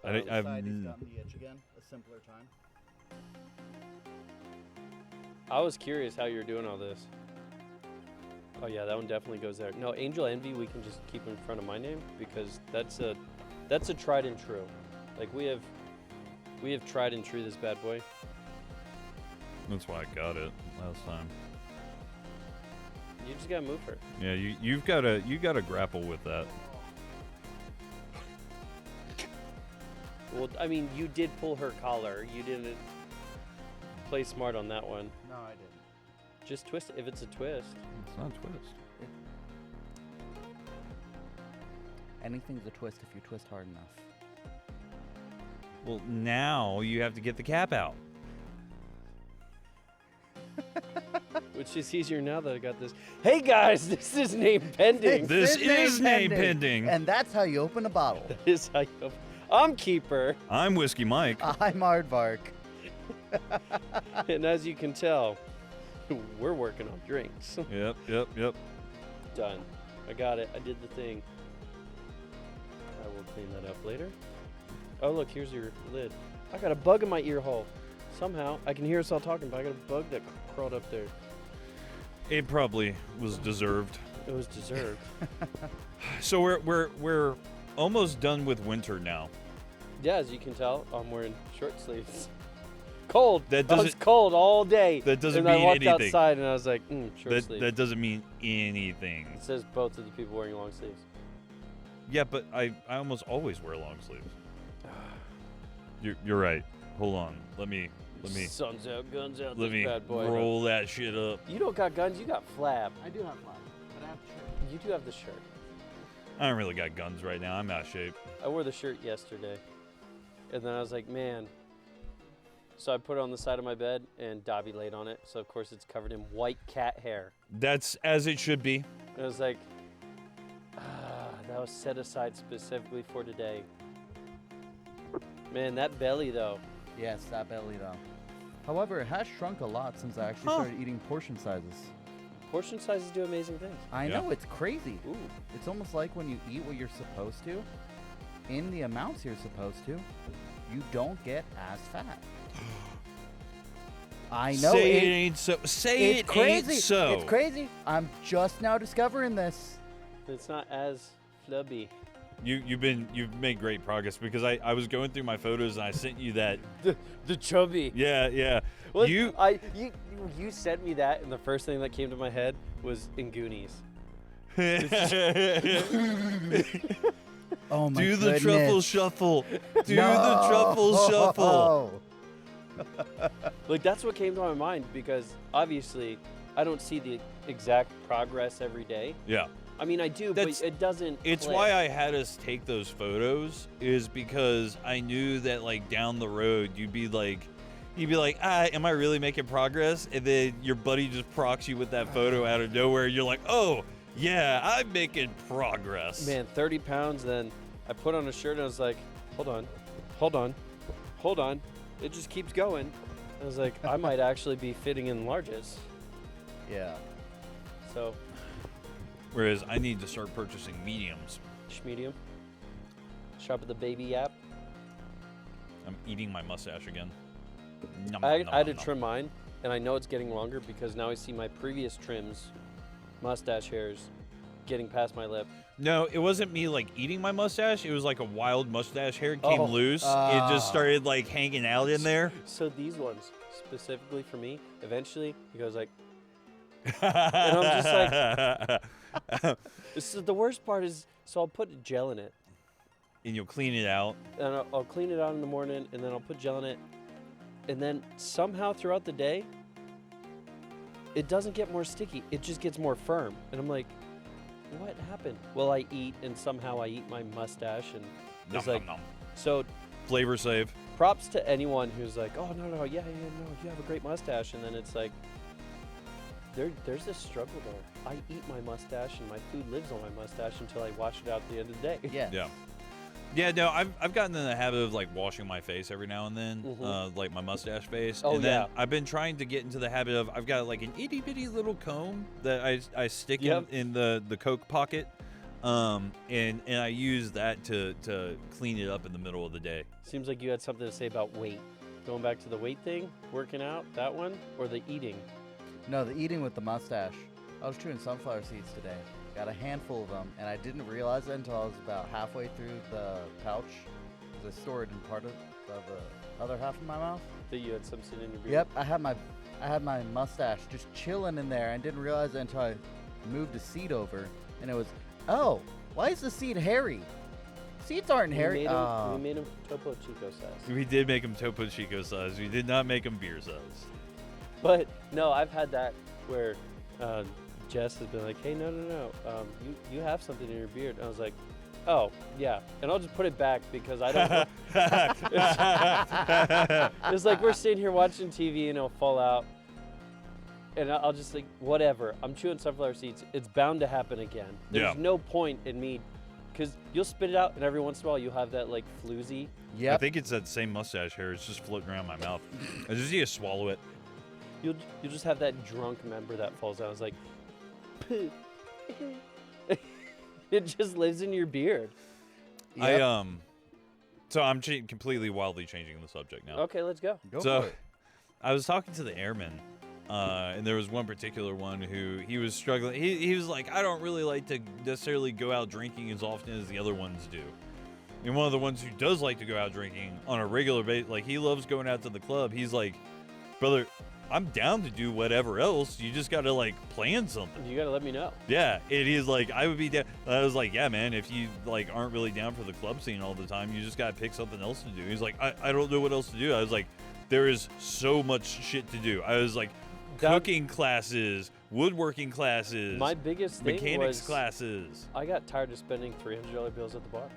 I've done the itch again a simpler time. I was curious how you're doing all this. Oh yeah, that one definitely goes there. No, Angel Envy we can just keep in front of my name because that's a tried and true. Like we have tried and true this bad boy. That's why I got it last time. You just gotta move her. Yeah, you gotta grapple with that. Well, I mean, you did pull her collar. You didn't play smart on that one. No, I didn't. Just twist it if it's a twist. It's not a twist. Anything's a twist if you twist hard enough. Well, now you have to get the cap out. Which is easier now that I got this. Hey guys, this is name pending. This is name pending. And that's how you open a bottle. That is how you. I'm Keeper. I'm WhiskeyMike. I'm Aardvark. And as you can tell, we're working on drinks. Yep. Done. I got it. I did the thing. I will clean that up later. Oh, look, here's your lid. I got a bug in my ear hole. Somehow, I can hear us all talking, but I got a bug that crawled up there. It probably was deserved. It was deserved. So we're almost done with winter now. Yeah, as you can tell, I'm wearing short sleeves. Cold. That I was doesn't- cold all day. That doesn't and mean I walked anything. outside and I was like, short sleeves. That doesn't mean anything. It says both of the people wearing long sleeves. Yeah, but I almost always wear long sleeves. You're right. Hold on. Let me Suns out, guns out, let this me bad boy. roll that shit up. You don't got guns, you got flab. I do have one, but I have shirt. You do have the shirt. I don't really got guns right now. I'm out of shape. I wore the shirt yesterday. And then I was like, man. So I put it on the side of my bed and Dobby laid on it. So of course it's covered in white cat hair. That's as it should be. And I was like, that was set aside specifically for today. Man, that belly though. Yes, that belly though. However, it has shrunk a lot since I actually started eating portion sizes. Portion sizes do amazing things. I know, it's crazy. Ooh. It's almost like when you eat what you're supposed to, in the amounts you're supposed to, you don't get as fat. I know. Say it ain't so. Say it's it crazy. ain't so. It's crazy. I'm just now discovering this. It's not as flubby. You've made great progress because I was going through my photos and I sent you that. The chubby. Yeah. Well, you sent me that, and the first thing that came to my head was in Goonies. Oh my Do goodness. the truffle shuffle. Do the truffle shuffle. Like that's what came to my mind because obviously I don't see the exact progress every day. Yeah. I mean I do, but it doesn't. It's click. why I had us take those photos is because I knew that like down the road you'd be like, am I really making progress? And then your buddy just procs you with that photo out of nowhere. You're like, oh yeah, I'm making progress. Man, 30 pounds. Then I put on a shirt and I was like, hold on. It just keeps going. I was like, I might actually be fitting in larges. Yeah. So. Whereas I need to start purchasing mediums. Medium. Shop at the baby app. I'm eating my mustache again. I had to trim mine, and I know it's getting longer because now I see my previous trims, mustache hairs, getting past my lip. No, it wasn't me like eating my mustache. It was like a wild mustache hair came loose. It just started like hanging out in there. So these ones, specifically for me, eventually it goes like, and I'm just like, so the worst part is, so I'll put gel in it. And you'll clean it out. And I'll clean it out in the morning, and then I'll put gel in it. And then somehow throughout the day, it doesn't get more sticky. It just gets more firm. And I'm like, what happened? Well, I eat, and somehow I eat my mustache, and it's like, so flavor save. Props to anyone who's like, oh, no, you have a great mustache. And then it's like, there's this struggle there. I eat my mustache, and my food lives on my mustache until I wash it out at the end of the day. Yeah. Yeah, no, I've gotten in the habit of like washing my face every now and then, like my mustache face. Oh, and then yeah. I've been trying to get into the habit of I've got like an itty bitty little comb that I stick in the Coke pocket. and I use that to clean it up in the middle of the day. Seems like you had something to say about weight. Going back to the weight thing, working out, that one, or the eating? No, the eating with the mustache. I was chewing sunflower seeds today. Got a handful of them, and I didn't realize it until I was about halfway through the pouch. Because I stored in part of the other half of my mouth. That you had some sitting in your beard? Yep, I had my mustache just chilling in there and didn't realize it until I moved the seed over, and it was, oh, why is the seed hairy? Seeds aren't hairy. We made him Topo Chico size. We did make them Topo Chico size. We did not make them beer size. But no, I've had that where Jess has been like, hey, no, you have something in your beard. And I was like, oh, yeah. And I'll just put it back because I don't know. It's like we're sitting here watching TV and it'll fall out. And I'll just like, whatever. I'm chewing sunflower seeds. It's bound to happen again. There's no point in me, because you'll spit it out and every once in a while you'll have that like floozy. Yep. I think it's that same mustache hair. It's just floating around my mouth. I just need to swallow it. You'll just have that drunk member that falls out. It's like, it just lives in your beard. Yep. So I'm completely wildly changing the subject now. Okay, let's go. Go So for it. I was talking to the airmen, and there was one particular one who he was struggling. He was like, I don't really like to necessarily go out drinking as often as the other ones do. And one of the ones who does like to go out drinking on a regular basis, like he loves going out to the club. He's like, brother, I'm down to do whatever else. You just got to like plan something. You gotta let me know. Yeah, it is like I would be down. I was like, yeah, man. If you like aren't really down for the club scene all the time, you just gotta pick something else to do. He's like, I don't know what else to do. I was like, there is so much shit to do. I was like, cooking classes, woodworking classes, My biggest thing mechanics was classes. I got tired of spending $300 bills at the bar.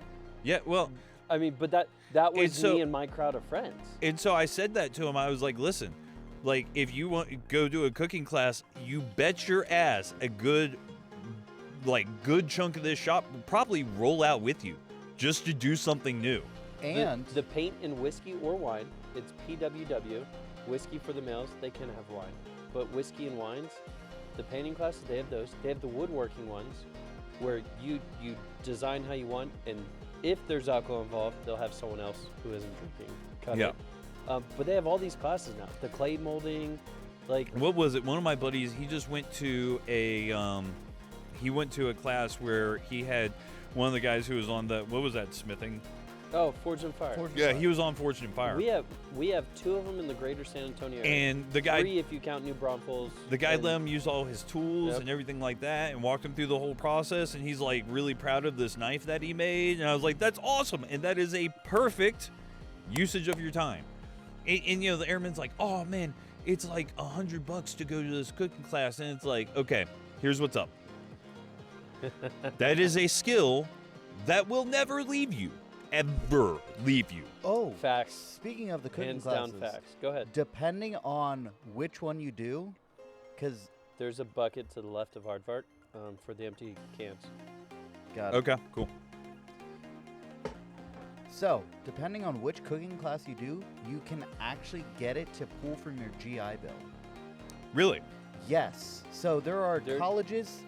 Yeah, well, I mean, but that was so- me and my crowd of friends. and so I said that to him. I was like, listen, like if you want to go do a cooking class, you bet your ass a good chunk of this shop will probably roll out with you just to do something new. And the paint and whiskey or wine, it's PWW. Whiskey for the males, they can have wine. But whiskey and wines, the painting classes, they have those. They have the woodworking ones where you design how you want, and if there's alcohol involved, they'll have someone else who isn't drinking cut Yeah. it. But they have all these classes now. The clay molding, like What was it? One of my buddies, he just went to a class where he had one of the guys who was on the, what was that, smithing? Forged and Fire. Yeah, he was on Forged and Fire. We have two of them in the greater San Antonio area. And the guy, 3 if you count New Braunfels. the guy and- let him use all his tools Yep. and everything like that, and walked him through the whole process. And he's like really proud of this knife that he made. And I was like, that's awesome, and that is a perfect usage of your time. And you know, the airman's like, oh man, it's like $100 to go to this cooking class, and it's like, okay, here's what's up. That is a skill that will never leave you, ever leave you. oh, Facts. speaking of the cooking Hands classes, down facts. Go ahead. depending on which one you do, because There's a bucket to the left of Aardvark for the empty cans. got it. Okay, cool. So, depending on which cooking class you do, you can actually get it to pull from your GI Bill. Really? Yes. So there are There- colleges,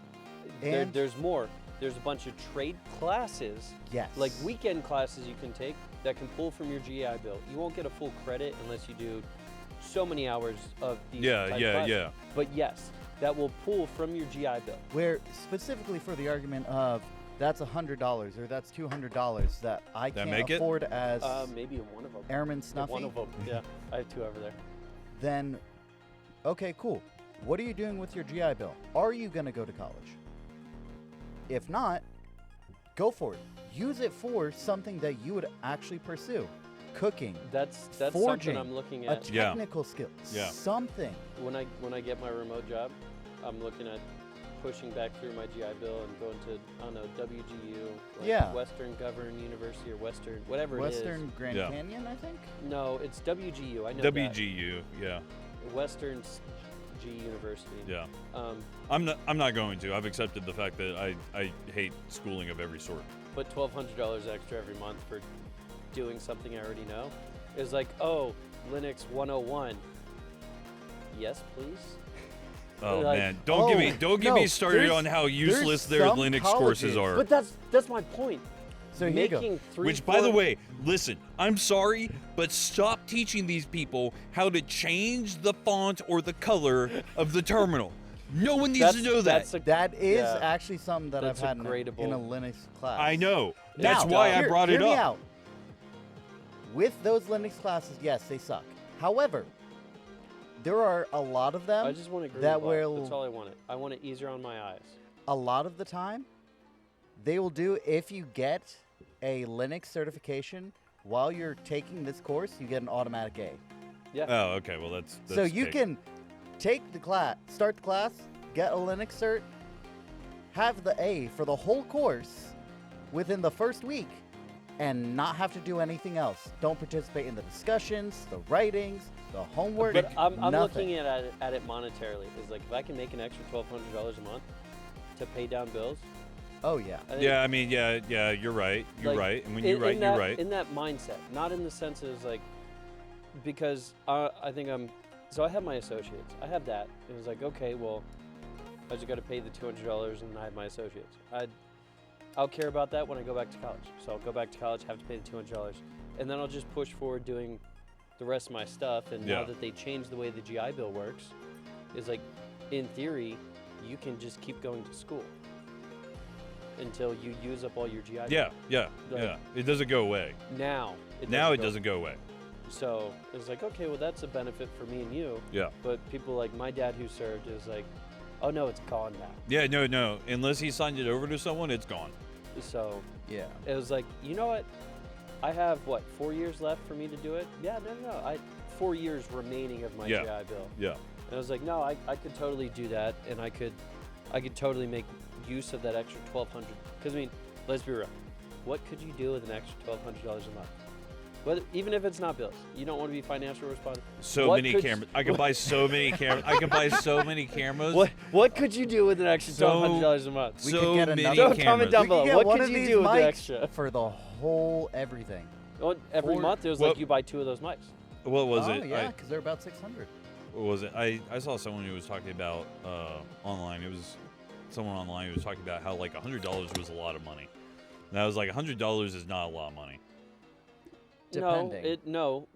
and There's more. There's a bunch of trade classes, yes, like weekend classes you can take that can pull from your GI Bill. You won't get a full credit unless you do so many hours of these type classes. Yeah. But yes, that will pull from your GI Bill. where specifically for the argument of that's $100 or that's $200 that I That can't make it? afford as Maybe one of them. Airman Snuffy, One of them. Yeah, I have 2 over there. then okay, cool. What are you doing with your GI Bill? Are you going to go to college? If not, go for it. Use it for something that you would actually pursue. Cooking, That's forging, something I'm looking a at. Yeah. technical skill, Yeah. something. When I get my remote job, I'm looking at pushing back through my GI Bill and going to, I don't know, WGU, like Yeah. Western Governor University or Western, whatever Western Grand Yeah. Canyon, I think. it is. No, it's WGU. I know WGU, yeah. that. Western G University. Yeah. Um, I'm not going to. I've accepted the fact that I hate schooling of every sort. but $1,200 extra every month for doing something I already know is like, oh, Linux 101. Yes, please. Oh Like, man, don't get me started there's- on how useless their some Linux colleges- courses are. But that's my point. So here you go. Making three, Which, by the four- way, listen, I'm sorry, but stop teaching these people how to change the font or the color of the terminal. No one needs to know that. That is yeah. actually something that That's I've had a in a gradable- Linux class. I know. Now, That's why I brought it hear me up. out. With those Linux classes, yes, they suck. However, there are a lot of them I just want to that That's will, all I wanted. I want it easier on my eyes. a lot of the time, they will do, if you get a Linux certification while you're taking this course, you get an automatic A. Yeah. Oh, okay. Well, that's So you big. can take the class, start the class, get a Linux cert, have the A for the whole course within the first week, and not have to do anything else. Don't participate in the discussions, the writings, the homework. But I'm nothing. looking at it monetarily. It's like if I can make an extra $1,200 a month to pay down bills. Oh yeah. I think, Yeah, I mean, yeah, you're right. You're like, right. And when you're right, that, you're right. In that mindset, not in the sense of like, because I think so I have my associates. I have that. It was like, okay, well, I just got to pay the $200 and I have my associates. I'll care about that when I go back to college. So I'll go back to college, have to pay the $200, and then I'll just push forward doing the rest of my stuff. And now Yeah. that they changed the way the GI Bill works, is like, in theory, you can just keep going to school until you use up all your GI Bill. Yeah. It doesn't go away. Now It go. doesn't go away. So it was like, okay, well, that's a benefit for me and you. Yeah. But people like my dad who served is like, oh no, it's gone now. Yeah, no. Unless he signed it over to someone, it's gone. So Yeah. it was like, you know what? I have 4 years left for me to do it? Yeah, no. I 4 years remaining of my Yeah. GI Bill. Yeah. And I was like, no, I could totally do that, and I could totally make use of that extra $1,200. Because I mean, let's be real, what could you do with an extra $1,200 a month? Whether, even if it's not bills, you don't want to be financially responsible. So many cameras. I can buy so many cameras. I can buy so many cameras. What could you do with an extra $1,200 a month? We so could get many another- Don't cameras. comment down We below. could get What one could of you these do with the mics extra? for the whole everything. Well, every For- month it was Well- like you buy 2 of those mics. What was oh, it? yeah, because they're about 600. What was it? I saw someone who was talking about online. It was someone online who was talking about how like $100 was a lot of money. And I was like, $100 is not a lot of money. Depending. No.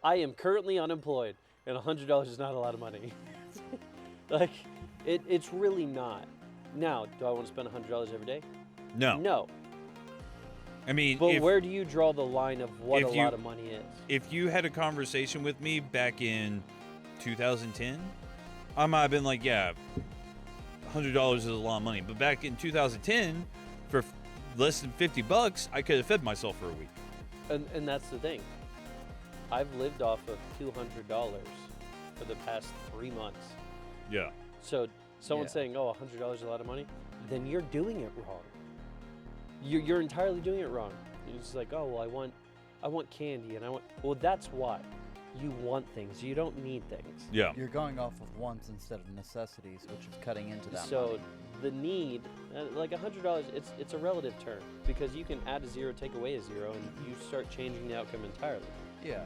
I am currently unemployed, and $100 is not a lot of money. Like, it's really not. Now, do I want to spend $100 every day? No. No. I mean, But if, where do you draw the line of what if a you- lot of money is? if you had a conversation with me back in 2010, I might have been like, yeah, $100 is a lot of money. But back in 2010, for less than $50, I could have fed myself for a week. And that's the thing. I've lived off of $200 for the past 3 months. Yeah. So someone Yeah. saying, "Oh, $100 is a lot of money," then you're doing it wrong. You're entirely doing it wrong. You're just like, "Oh, well, I want candy, and I want." Well, that's why you want things. You don't need things. Yeah. You're going off of wants instead of necessities, which is cutting into that So money. the need, like $100, it's a relative term because you can add a zero, take away a zero, and you start changing the outcome entirely. Yeah.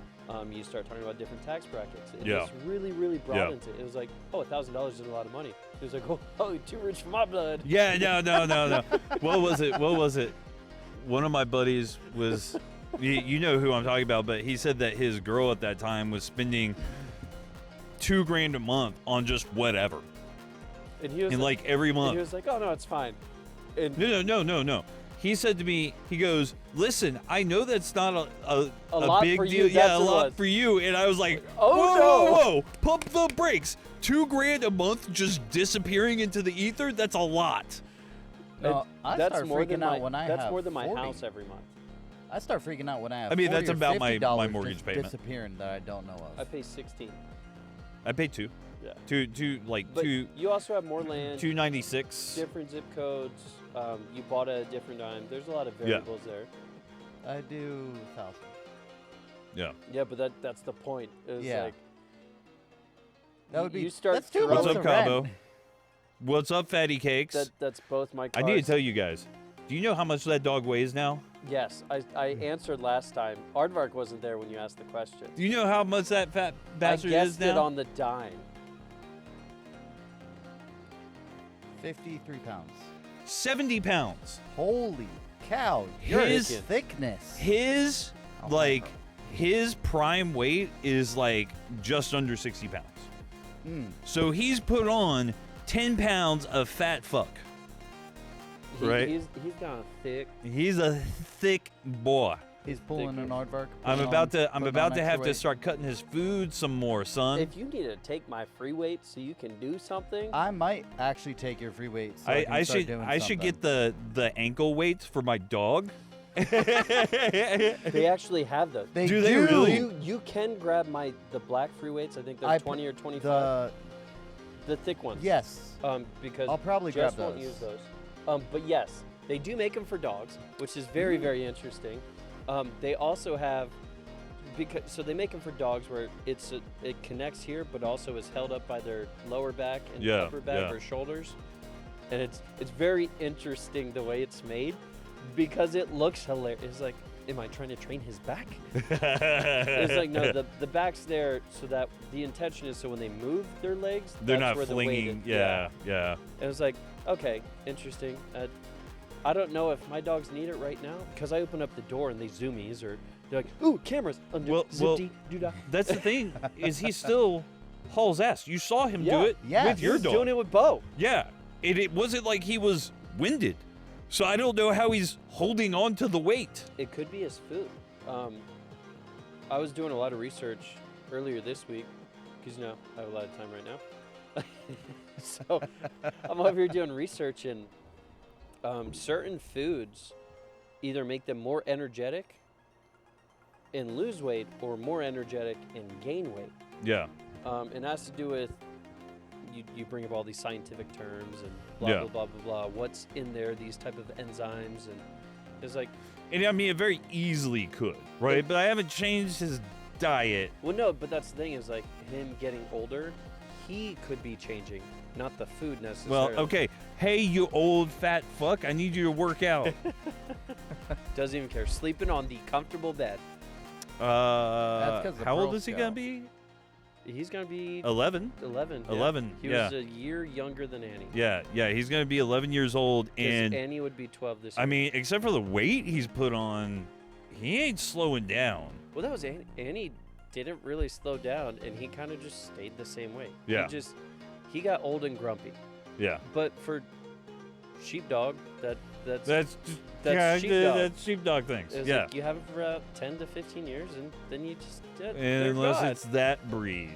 You start talking about different tax brackets. It Yeah. just really, really broad Yeah. into it. It was like, oh, $1,000 is a lot of money. It was like, oh, you're too rich for my blood. Yeah, no. What was it? One of my buddies was, you know who I'm talking about, but he said that his girl at that time was spending $2,000 a month on just whatever. And he was And like every and he month. was like, oh no, it's fine. And No. He said to me, he goes, listen, I know that's not a lot big for deal. you, Yeah, that's a what it lot was. for you. And I was like, Oh, whoa, pump the brakes. $2,000 a month just disappearing into the ether? That's a lot. No, I that's start more freaking than out my when I that's have more than my 40. house every month. I start freaking out when I have. I mean, 40 that's or about my $50 mortgage just payment. disappearing that I don't know I of. pay 16. I paid two. Yeah. Like But two, you also have more land, 296. different zip codes. You bought at a different time. There's a lot of variables there. I do 1,000. Yeah. Yeah, but that's the point. It was Yeah. like That would be. you start That's 2 throwing- What's months up, of rent. Cabo? What's up, fatty cakes? that's both my I cars. need to tell you guys. Do you know how much that dog weighs now? Yes, I answered last time. Aardvark wasn't there when you asked the question. Do you know how much that fat bastard I is guessed it now? on the dime. 53 pounds. 70 pounds. Holy cow! Your His- thickness. His, Oh, like, his prime weight is, like, just under 60 pounds. Mm. So he's put on 10 pounds of fat fuck. Right. He's got a thick. He's a thick boy. He's pulling an aardvark. I'm putting about on- putting on to have extra to weight. start cutting his food some more, son. If you need to take my free weight so you can do something, I might actually take your free weight. So I I should get the ankle weights for my dog. they actually have those. They Do they really? You can grab the black free weights. I think they're 20 or 25. The thick ones. Yes. Because I'll probably Jess grab won't those. use those. But yes, they do make them for dogs, which is very, very interesting. They also have, so they make them for dogs where it connects here, but also is held up by their lower back and upper back or shoulders, and it's very interesting the way it's made because it looks hilarious. It's like, am I trying to train his back? It's like, no, the back's there so that the intention is so when they move their legs, They're that's not where flinging. the weight is. Yeah. And it was like, okay, interesting. I don't know if my dogs need it right now because I open up the door and they zoomies or they're like, ooh, cameras. Well, Zip-dee-doo-dah. That's the thing is he still hauls ass. You saw him Yeah. do it Yes. with your He's dog. doing it with Bo. Yeah. It wasn't like he was winded. So I don't know how he's holding on to the weight. It could be his food. I was doing a lot of research earlier this week because, I have a lot of time right now. So I'm over here doing research, and certain foods either make them more energetic and lose weight or more energetic and gain weight. Yeah. And it has to do with, you bring up all these scientific terms and blah, Yeah. blah, blah, blah, blah. What's in there, these type of enzymes. And it's like, And I mean, it very easily could, right? But I haven't changed his diet. well, no, but that's the thing is like him getting older, he could be changing, not the food Well, necessarily. okay. Hey, you old fat fuck, I need you to work out. Doesn't even care. Sleeping on the comfortable bed. 'cause the How old Pearl is he Scout. going to be? He's going to be 11. 11. 11, He yeah. was a year younger than Annie. Yeah, he's going to be 11 years old. 'Cause And Annie would be 12 this year. I mean, except for the weight he's put on, he ain't slowing down. Well, that was Annie. Annie didn't really slow down, and he kind of just stayed the same way. Yeah. He got old and grumpy. Yeah. But for sheepdog, that's That's sheepdog. that's sheepdog things. it's Yeah. like you have it for about 10 to 15 years, and then you just they're Unless gone. it's that breed.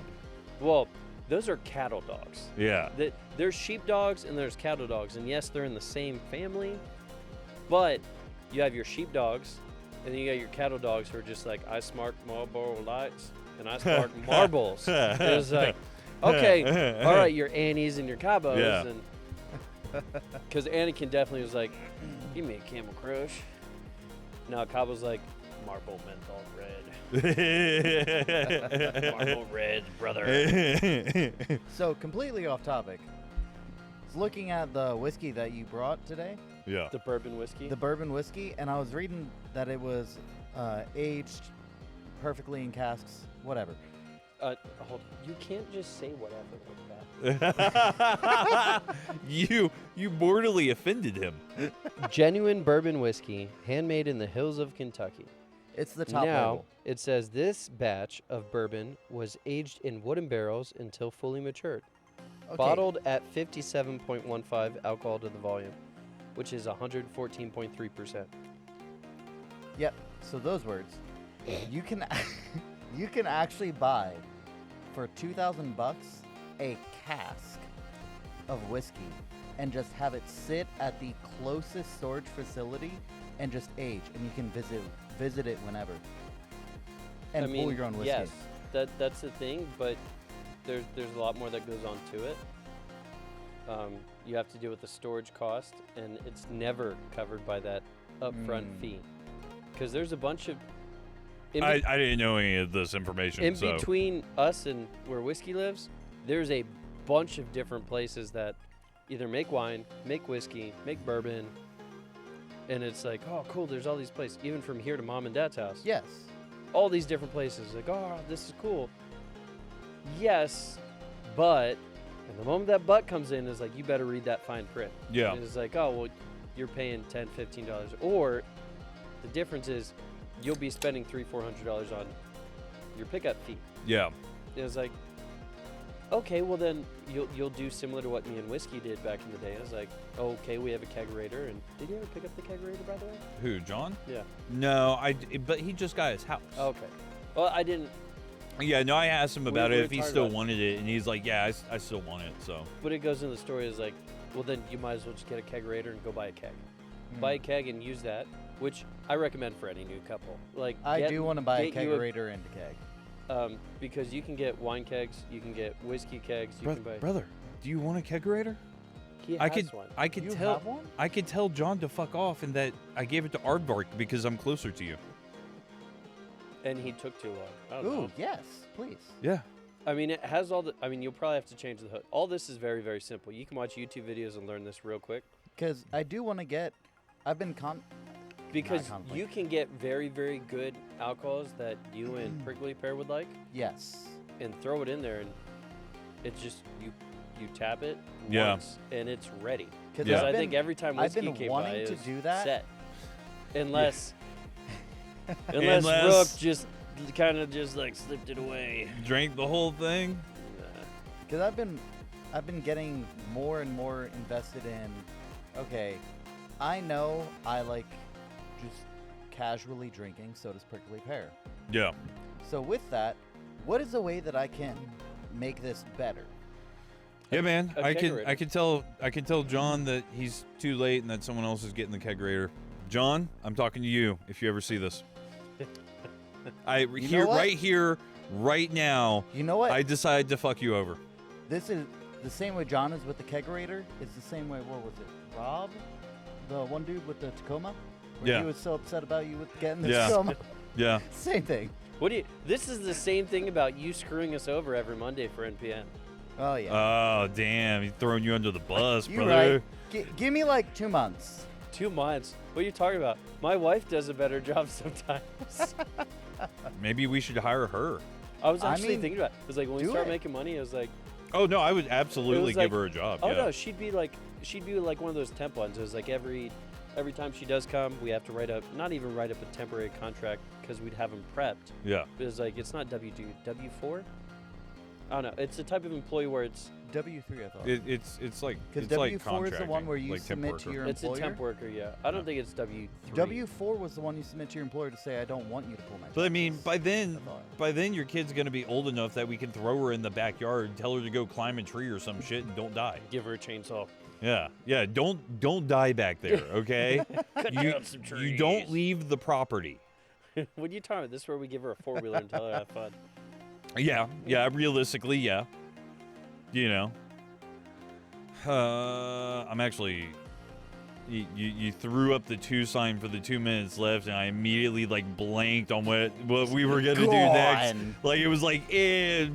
Well, those are cattle dogs. Yeah. There's sheepdogs and there's cattle dogs, and yes, they're in the same family, but you have your sheepdogs, and then you got your cattle dogs who are just like, I smart Marlboro Lights, and I smart marbles. It was like, okay, all right, your Annies and your Cabos, Yeah. and because Anakin definitely was like, give me a Camel Crush. Now Cabo's like, Marble Menthol Red. Marble Red, brother. So completely off topic. I was looking at the whiskey that you brought today, Yeah. The bourbon whiskey. the bourbon whiskey, and I was reading that it was aged perfectly in casks, whatever. Hold on. You can't just say whatever like that. You mortally offended him. Genuine bourbon whiskey, handmade in the hills of Kentucky. It's the top Now, label. it says this batch of bourbon was aged in wooden barrels until fully matured. Okay. Bottled at 57.15 alcohol to the volume, which is 114.3%. Yep. So those words, you can you can actually buy for $2,000 a cask of whiskey and just have it sit at the closest storage facility and just age, and you can visit it whenever. And I mean, pull your own whiskey. yes, that's the thing, but there's a lot more that goes on to it. You have to deal with the storage cost, and it's never covered by that upfront fee. Because there's a bunch of... I didn't know any of this information. In so. between us and where whiskey lives, there's a bunch of different places that either make wine, make whiskey, make bourbon, and it's like, oh, cool, there's all these places. Even from here to mom and dad's house. Yes. All these different places. Like, oh, this is cool. Yes, but And the moment that but comes in, is like, you better read that fine print. Yeah. And it's like, oh, well, you're paying $10, $15. Or the difference is you'll be spending $300, $400 on your pickup fee. Yeah. It was like, okay, well then you'll do similar to what me and Whiskey did back in the day. I was like, okay, we have a kegerator. And did you ever pick up the kegerator, by the way? Who, John? Yeah. No, but he just got his house. Okay. Well, I didn't. Yeah, no, I asked him about We it were if he talking still about- wanted it, and he's like, yeah, I still want it, so. But it goes in the story is like, well then you might as well just get a kegerator and go buy a keg. Buy a keg and use that, which I recommend for any new couple. Like I do want to buy a get you kegerator and a keg. because you can get wine kegs, you can get whiskey kegs, you can buy. Brother, do you want a kegerator? He I has could, one. I could You tell, have one? I could tell John to fuck off, and that I gave it to Aardvark because I'm closer to you. And he took too long. I don't Ooh, know. yes, please. Yeah. I mean, it has all the. I mean, you'll probably have to change the hood. All this is very, very simple. You can watch YouTube videos and learn this real quick. Because I do want to get. I've been Because conflict. you can get very, very good alcohols that you and Prickly Pear would like, Yes. and throw it in there, and it's just you tap it Yeah. once, and it's ready. Because Yeah. I think every time I've whiskey been came wanting by, it to was do that. set. Unless Unless- Rook just kind of just like slipped it away. Drank the whole thing? Because I've been getting more and more invested in. Okay, I know I like just casually drinking. So does Prickly Pear. Yeah. So with that, what is a way that I can make this better? Yeah, man. a I kegerator. can tell John that he's too late and that someone else is getting the kegerator. John, I'm talking to you if you ever see this. know what? Right here, right now, You know what? I decide to fuck you over. This is the same way John is with the kegerator. It's the same way. What was it? Rob, the one dude with the Tacoma. Where Yeah. He was so upset about you with getting the Yeah. Tacoma. Yeah. Same thing. What do you? This is the same thing about you screwing us over every Monday for NPN. Oh yeah. Oh, damn. He's throwing you under the bus, You brother. right. Give me like 2 months. 2 months. What are you talking about? My wife does a better job sometimes. Maybe we should hire her. I was I actually mean, thinking about it. It was like when we do start it. making money, I was like, Oh, no, I would absolutely like- give her a job. oh yeah. no, she'd be like one of those temp ones. It was like every time she does come, we have to not even write up a temporary contract because we'd have them prepped. Yeah. It was like it's not W4. I don't know. It's a type of employee where it's W3, I thought. It's like Because it's like W4 is the contracting, one where you like temp submit to worker. your it's employer. a temp worker. Yeah, I don't think it's W3. W4 was the one you submit to your employer to say, I don't want you to pull my. But I mean, taxes." by then, I thought. by then your kid's gonna be old enough that we can throw her in the backyard, tell her to go climb a tree or some shit, and don't die. Give her a chainsaw. Yeah, yeah. Don't die back there, okay? down some you don't trees. leave the property. What are you talking about? This is where we give her a 4-wheeler and tell her to have fun. Yeah, yeah. Realistically, yeah. You know. I'm actually. You threw up the 2 sign for the 2 minutes left, and I immediately like blanked on what we were gonna do next. Gone. Like it was like,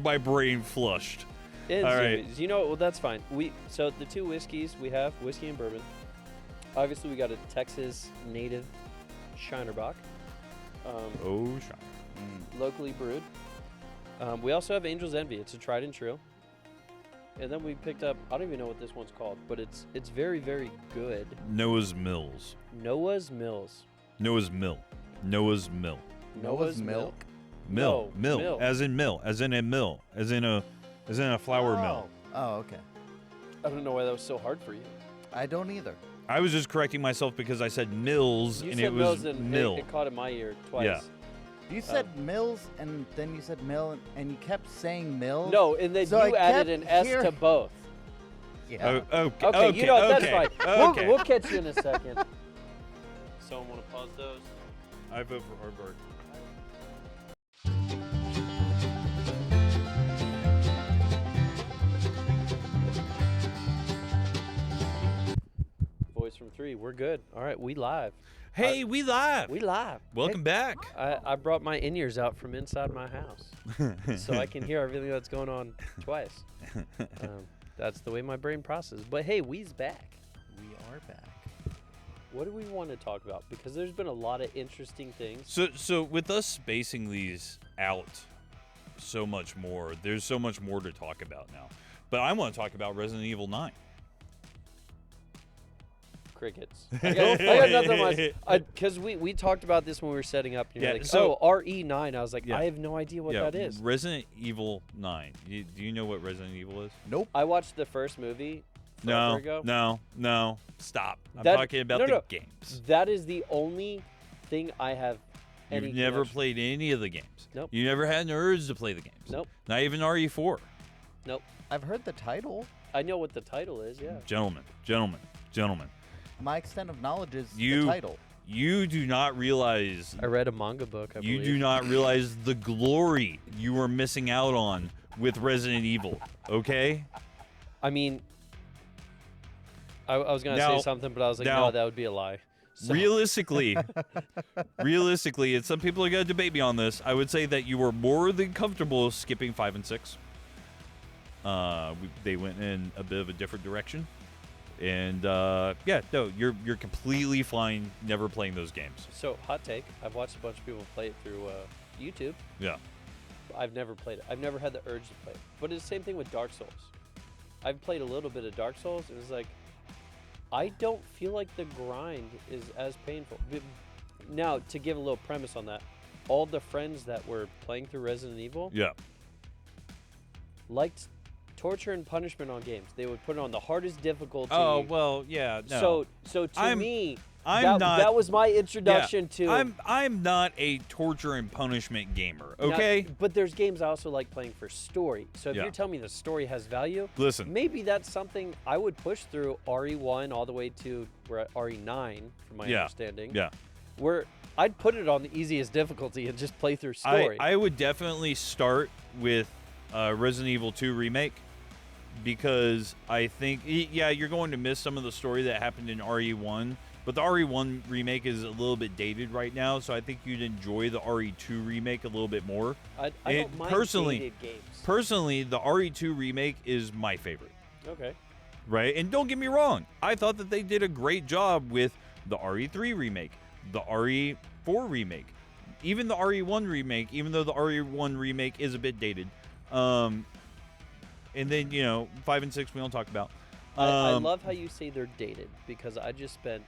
my brain flushed. It's, All right. You know, well, that's fine. So the 2 whiskeys we have, whiskey and bourbon. Obviously, we got a Texas native Shinerbock, Oh, shit. locally brewed. We also have Angel's Envy. It's a tried and true. And then we picked up, I don't even know what this one's called, but it's very, very good. Noah's Mills. Noah's Mills. Noah's Mill. Noah's Mill. Noah's Milk? Mill. No, Mill. mill. As in mill. As in a mill. As in a flour mill. Oh, okay. I don't know why that was so hard for you. I don't either. I was just correcting myself because I said mills You and said it was Mills and mill. it caught in my ear twice. Yeah. You said Mills, and then you said Mill, and you kept saying Mills. No, and then So I you added kept an S hearing- to both. Yeah. Oh, okay. Okay, you know what, okay, that's fine. Okay. We'll catch you in a second. Someone want to pause those? I vote for Aardvark. Voice from 3. We're good. All right, we live. Hey, we live. We live. Welcome back. I brought my in-ears out from inside my house so I can hear everything that's going on twice. That's the way my brain processes. But hey, we's back. We are back. What do we want to talk about? Because there's been a lot of interesting things. So with us spacing these out so much more, there's so much more to talk about now. But I want to talk about Resident Evil 9. Crickets. I got nothing much. Because we talked about this when we were setting up. You're like, so RE9. I was like, I have no idea what that is. Resident Evil 9. Do you know what Resident Evil is? Nope. I watched the first movie forever ago. No. Stop. I'm talking about the games. That is the only thing I have. You've never played any of the games. Nope. You never had an urge to play the games. Nope. Not even RE4. Nope. I've heard the title. I know what the title is, yeah. Gentlemen. My extent of knowledge is the title. You do not realize. I read a manga book, I believe. You do not realize the glory you are missing out on with Resident Evil, okay? I mean, I was going to say something, but I was like, no, that would be a lie. So. Realistically, and some people are going to debate me on this, I would say that you were more than comfortable skipping 5 and 6. They went in a bit of a different direction. And, you're completely fine never playing those games. So, hot take. I've watched a bunch of people play it through YouTube. Yeah. I've never played it. I've never had the urge to play it. But it's the same thing with Dark Souls. I've played a little bit of Dark Souls, and it's like, I don't feel like the grind is as painful. Now, to give a little premise on that, all the friends that were playing through Resident Evil liked torture and punishment on games. They would put it on the hardest difficulty. Oh, well, yeah, no. So to me, I'm not, that was my introduction to... I'm not a torture and punishment gamer, okay? Now, but there's games I also like playing for story. So if you're telling me the story has value, listen, maybe that's something I would push through RE1 all the way to RE9, from my understanding. Yeah. Where I'd put it on the easiest difficulty and just play through story. I would definitely start with Resident Evil 2 Remake. Because I think, you're going to miss some of the story that happened in RE1, but the RE1 remake is a little bit dated right now, so I think you'd enjoy the RE2 remake a little bit more. I don't mind dated games. Personally, the RE2 remake is my favorite. Okay. Right? And don't get me wrong, I thought that they did a great job with the RE3 remake, the RE4 remake, even the RE1 remake, even though the RE1 remake is a bit dated. And then, 5 and 6 we don't talk about. I love how you say they're dated, because I just spent,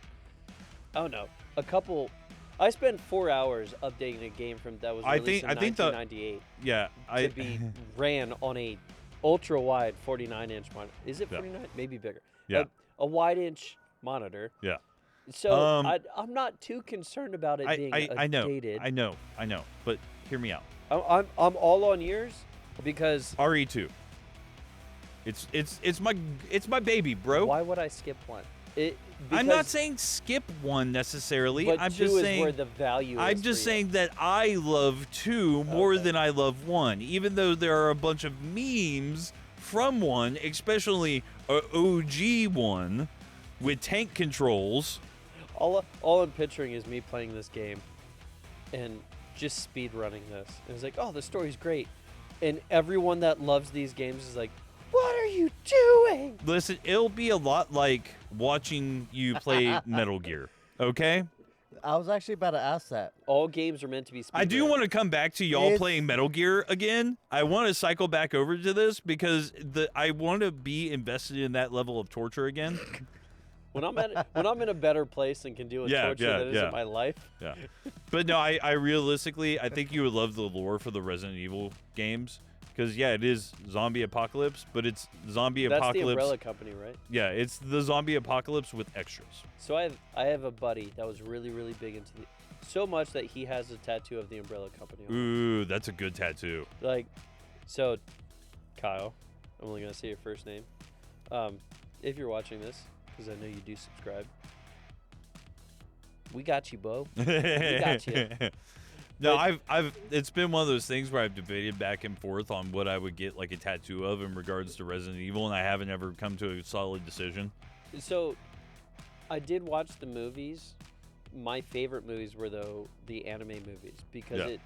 I spent 4 hours updating a game that was released in 1998. To be ran on a ultra-wide 49-inch monitor. Is it 49? Maybe bigger. Yeah. A wide-inch monitor. Yeah. So I'm not too concerned about it being dated. I know. But hear me out. I'm all on yours because RE2. It's my baby, bro. Why would I skip one? I'm not saying skip one necessarily. But I'm two just is saying where the value I'm is just for saying you. that I love 2 more than I love 1, even though there are a bunch of memes from 1, especially a OG 1 with tank controls. All I'm picturing is me playing this game and just speed running this. And it's like, oh, the story's great. And everyone that loves these games is like, what are you doing? Listen, it'll be a lot like watching you play Metal Gear, okay? I was actually about to ask that. All games are meant to be speed I do run. want to come back to y'all playing Metal Gear again. I want to cycle back over to this because I want to be invested in that level of torture again. When I'm in a better place and can deal with torture that isn't my life. Yeah. But no, I realistically, I think you would love the lore for the Resident Evil games. Because, it is zombie apocalypse, but it's zombie apocalypse. That's the Umbrella Company, right? Yeah, it's the zombie apocalypse with extras. So I have a buddy that was really, really big into so much that he has a tattoo of the Umbrella Company on Ooh, that's a good tattoo. So, Kyle, I'm only going to say your first name. If you're watching this, because I know you do subscribe, we got you, Bo. We got you. No, I've it's been one of those things where I've debated back and forth on what I would get like a tattoo of in regards to Resident Evil, and I haven't ever come to a solid decision. So, I did watch the movies. My favorite movies were the anime movies because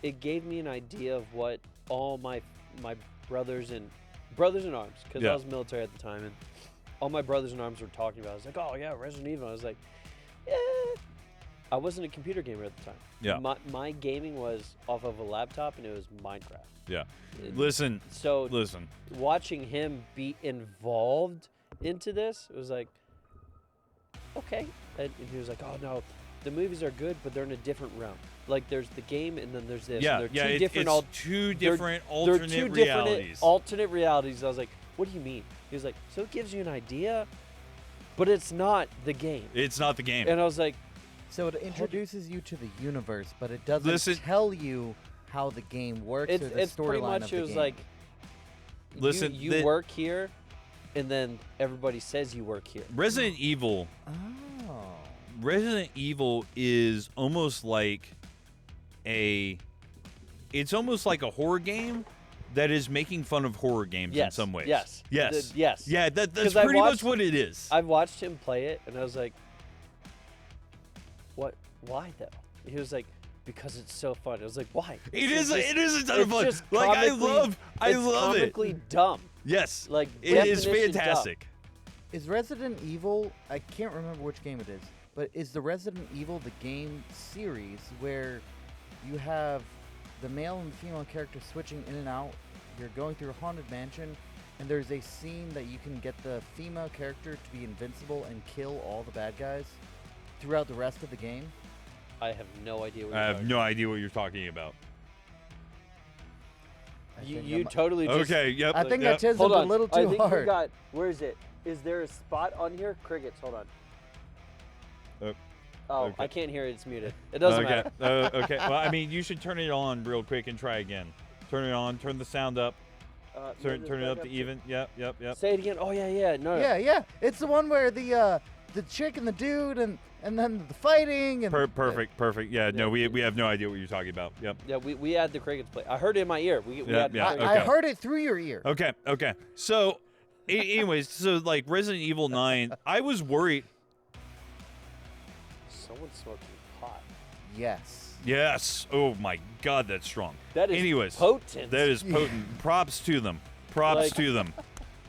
it gave me an idea of what all my brothers in arms, because I was military at the time, and all my brothers in arms were talking about. I was like, oh yeah, Resident Evil. I was like, I wasn't a computer gamer at the time. Yeah. My gaming was off of a laptop, and it was Minecraft. Yeah. Listen. Listen. Watching him be involved into this, it was like, okay. And he was like, oh no, the movies are good, but they're in a different realm. Like there's the game, and then there's this. Yeah, and yeah. two different It's two different they're alternate two realities. different alternate realities. I was like, what do you mean? He was like, so it gives you an idea, but it's not the game. It's not the game. And I was like, So it introduces you to the universe, but it doesn't tell you how the game works or the it's pretty storyline much of the it was game. like, Listen, you work here, and then everybody says you work here. Resident Evil is almost like it's almost like a horror game that is making fun of horror games in some ways. Yes. Yes. Yes. Yeah, that's pretty much what it is. I've watched him play it, and I was like, what? Why, though? He was like, because it's so fun. I was like, why? It is a ton of fun. Just Like, I love it's it. comically dumb. Yes. Like, it is definition fantastic. Is Resident Evil, I can't remember which game it is, but is the Resident Evil the game series where you have the male and female character switching in and out, you're going through a haunted mansion, and there's a scene that you can get the female character to be invincible and kill all the bad guys throughout the rest of the game? I have no idea what I have no idea what you're talking about. You totally just... Okay, yep. I think yep. that is a Hold on. little I too think hard. we got... Where is it? Is there a spot on here? Crickets, hold on. Oh, okay. I can't hear it. It's muted. It doesn't matter. Okay. Well, I mean, you should turn it on real quick and try again. Turn it on. Turn the sound up. Turn it up to even. Yep. Say it again. Oh, yeah. No. Yeah. It's the one where the chick and the dude and then the fighting and Perfect. Yeah. No, we have no idea what you're talking about. Yep. Yeah, we had the crickets play. I heard it in my ear. We had yeah. crickets. I heard it through your ear. Okay. So, anyways, so like Resident Evil 9, I was worried. Someone's smoking pot. Yes. Oh my God, that's strong. That is Anyways, potent. That is potent. Props to them. Props to them.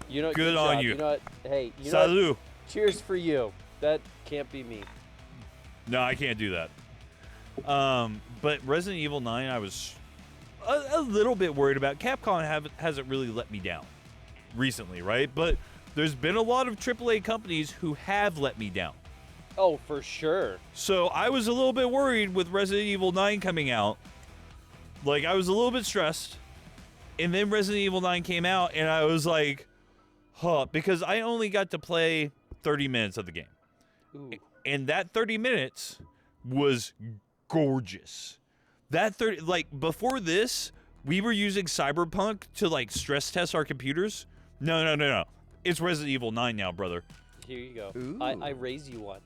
You know, Good on job. you. You know what? Hey, you know Salut. what? Cheers for you. That can't be me. No, I can't do that. But Resident Evil 9, I was a little bit worried about. Capcom hasn't really let me down recently, right? But there's been a lot of AAA companies who have let me down. Oh, for sure. So I was a little bit worried with Resident Evil 9 coming out. Like, I was a little bit stressed. And then Resident Evil 9 came out, and I was like, huh, because I only got to play 30 minutes of the game. Ooh. And that 30 minutes was gorgeous. That 30, like, before this, we were using Cyberpunk to, like, stress test our computers. No. It's Resident Evil 9 now, brother. Here you go. Ooh. I raise you one.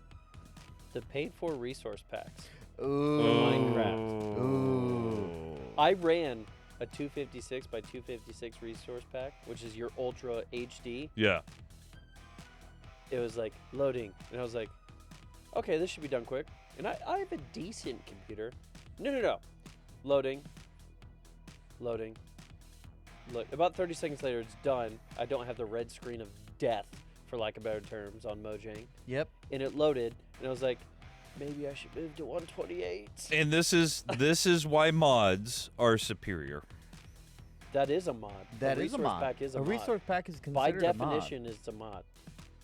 The paid-for resource packs. Ooh. Minecraft. Ooh. I ran a 256 by 256 resource pack, which is your Ultra HD. Yeah. It was like loading, and I was like, okay, this should be done quick. And I have a decent computer. No. Loading. Look, about 30 seconds later, it's done. I don't have the red screen of death, for lack of better terms, on Mojang. Yep. And it loaded, and I was like, maybe I should move to 128. And this is why mods are superior. That is a mod. That is a mod. Pack is a mod. resource pack is By considered definition, it's a mod.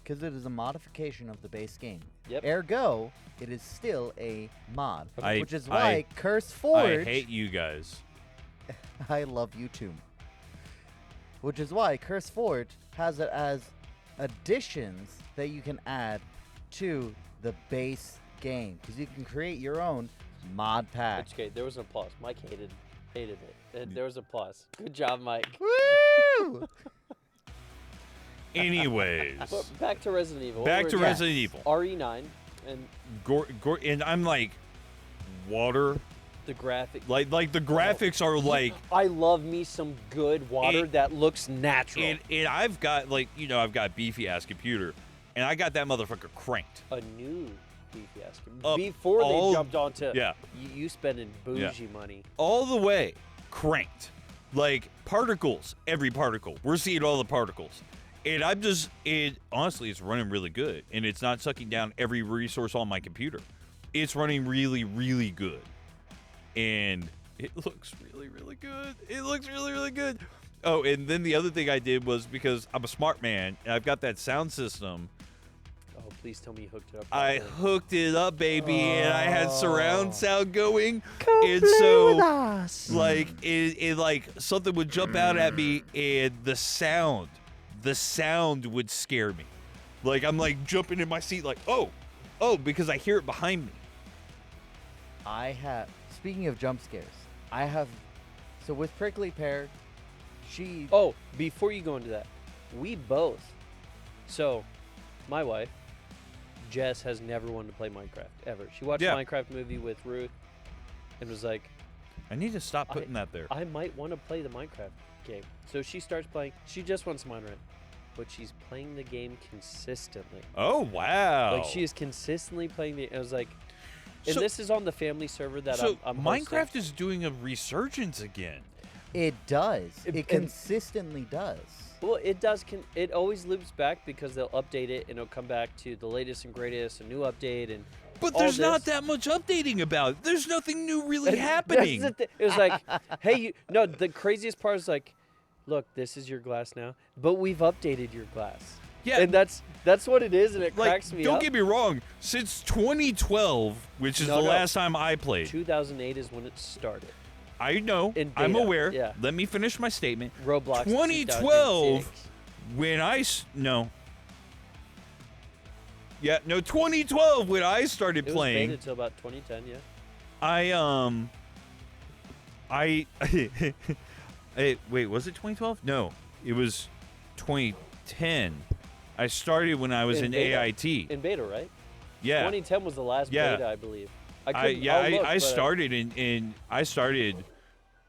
because it is a modification of the base game. Yep. Ergo, it is still a mod, I- which is why Curse Forge. I hate you guys. I love you too. Which is why Curse Forge has it as additions that you can add to the base game, because you can create your own mod pack. Okay, there was an applause. Mike hated it. And there was applause. Good job, Mike. Woo! Anyways, But back to Resident Evil. back to We're- Resident Evil. RE9 and And I'm like, water. the graphic. Like the graphics are like. I love me some good water that looks natural. And I've got I've got beefy ass computer, and I got that motherfucker cranked. A new beefy-ass Up before all- they jumped onto yeah. you spending bougie money. All the way cranked. Like particles, every particle. We're seeing all the particles. And honestly, it's running really good. And it's not sucking down every resource on my computer. it's running really, really good. And it looks really, really good. It looks really, really good. Oh, and then the other thing I did was, because I'm a smart man and I've got that sound system, Oh, please tell me you hooked it up. I properly. hooked it up, baby, and I had surround sound going. Come And play so, with us. like, it like something would jump out at me, and the sound would scare me. Like, I'm like jumping in my seat, like, oh, because I hear it behind me. Speaking of jump scares, so with Prickly Pear, Oh, before you go into that, we both. So, my wife, Jess, has never wanted to play Minecraft ever. She watched Yeah. a Minecraft movie with Ruth and was like, I need to stop putting that there. I might want to play the Minecraft game. So she starts playing. She just wants to mine run, but she's playing the game consistently. Oh, wow. Like, she is consistently playing the. I was like, and So- this is on the family server that So I'm Minecraft hosting. is doing a resurgence again. it does. It And- consistently does. Well, it does. It always loops back because they'll update it and it'll come back to the latest and greatest, a new update, and. But all there's not this. that much updating about it. There's nothing new really That's happening. the it was like, hey, no. The craziest part is like, look, this is your glass now, but we've updated your glass. Yeah. and that's what it is, and it Like, cracks me don't up. get me wrong. Since 2012, which is No, the no. last time I played, 2008 is when it started. I know. In I'm beta, aware. yeah. Let me finish my statement. Roblox. 2012. 2006. When no. Yeah, no. 2012 when I started It was playing. beta until about 2010. Yeah. Wait, was it 2012? No, it was 2010. I started when I was in beta. AIT. In beta, right? Yeah. 2010 was the last Yeah. beta, I believe. I started I started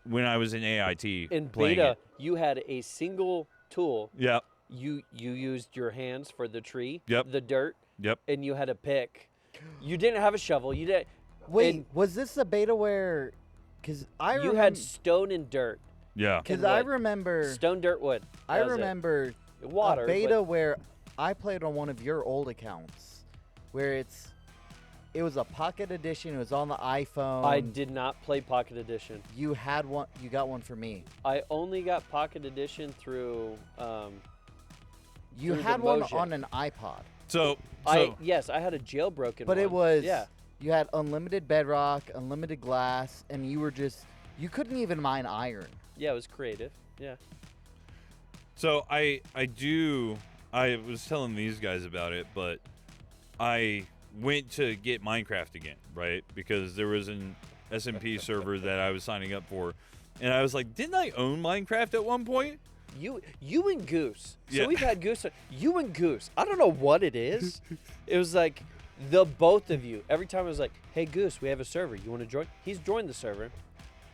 when I was in AIT. In playing beta. it. You had a single tool. Yep. You used your hands for the tree, Yep. the dirt, Yep. and you had a pick. You didn't have a shovel. You didn't. Wait, and was this the beta where? Because you had stone and dirt. Yeah. Because and I wood. remember. Stone, dirt, wood. I That was it. remember Water. a but- beta where I played on one of your old accounts, where it was a pocket edition. It was on the iPhone. I did not play Pocket Edition. You had one. You got one for me. I only got Pocket Edition through. You Through the had one Mojang. on an iPod, Yes, I had a jailbroken but one. it was. Yeah. You had unlimited bedrock, unlimited glass, and you couldn't even mine iron. Yeah, it was creative. Yeah. So I was telling these guys about it, but I went to get Minecraft again, right? Because there was an SMP server that I was signing up for, and I was like, didn't I own Minecraft at one point? You and Goose. So Yeah. we've had Goose. You and Goose. I don't know what it is. It was like the both of you. Every time I was like, hey, Goose, we have a server. You want to join? He's joined the server.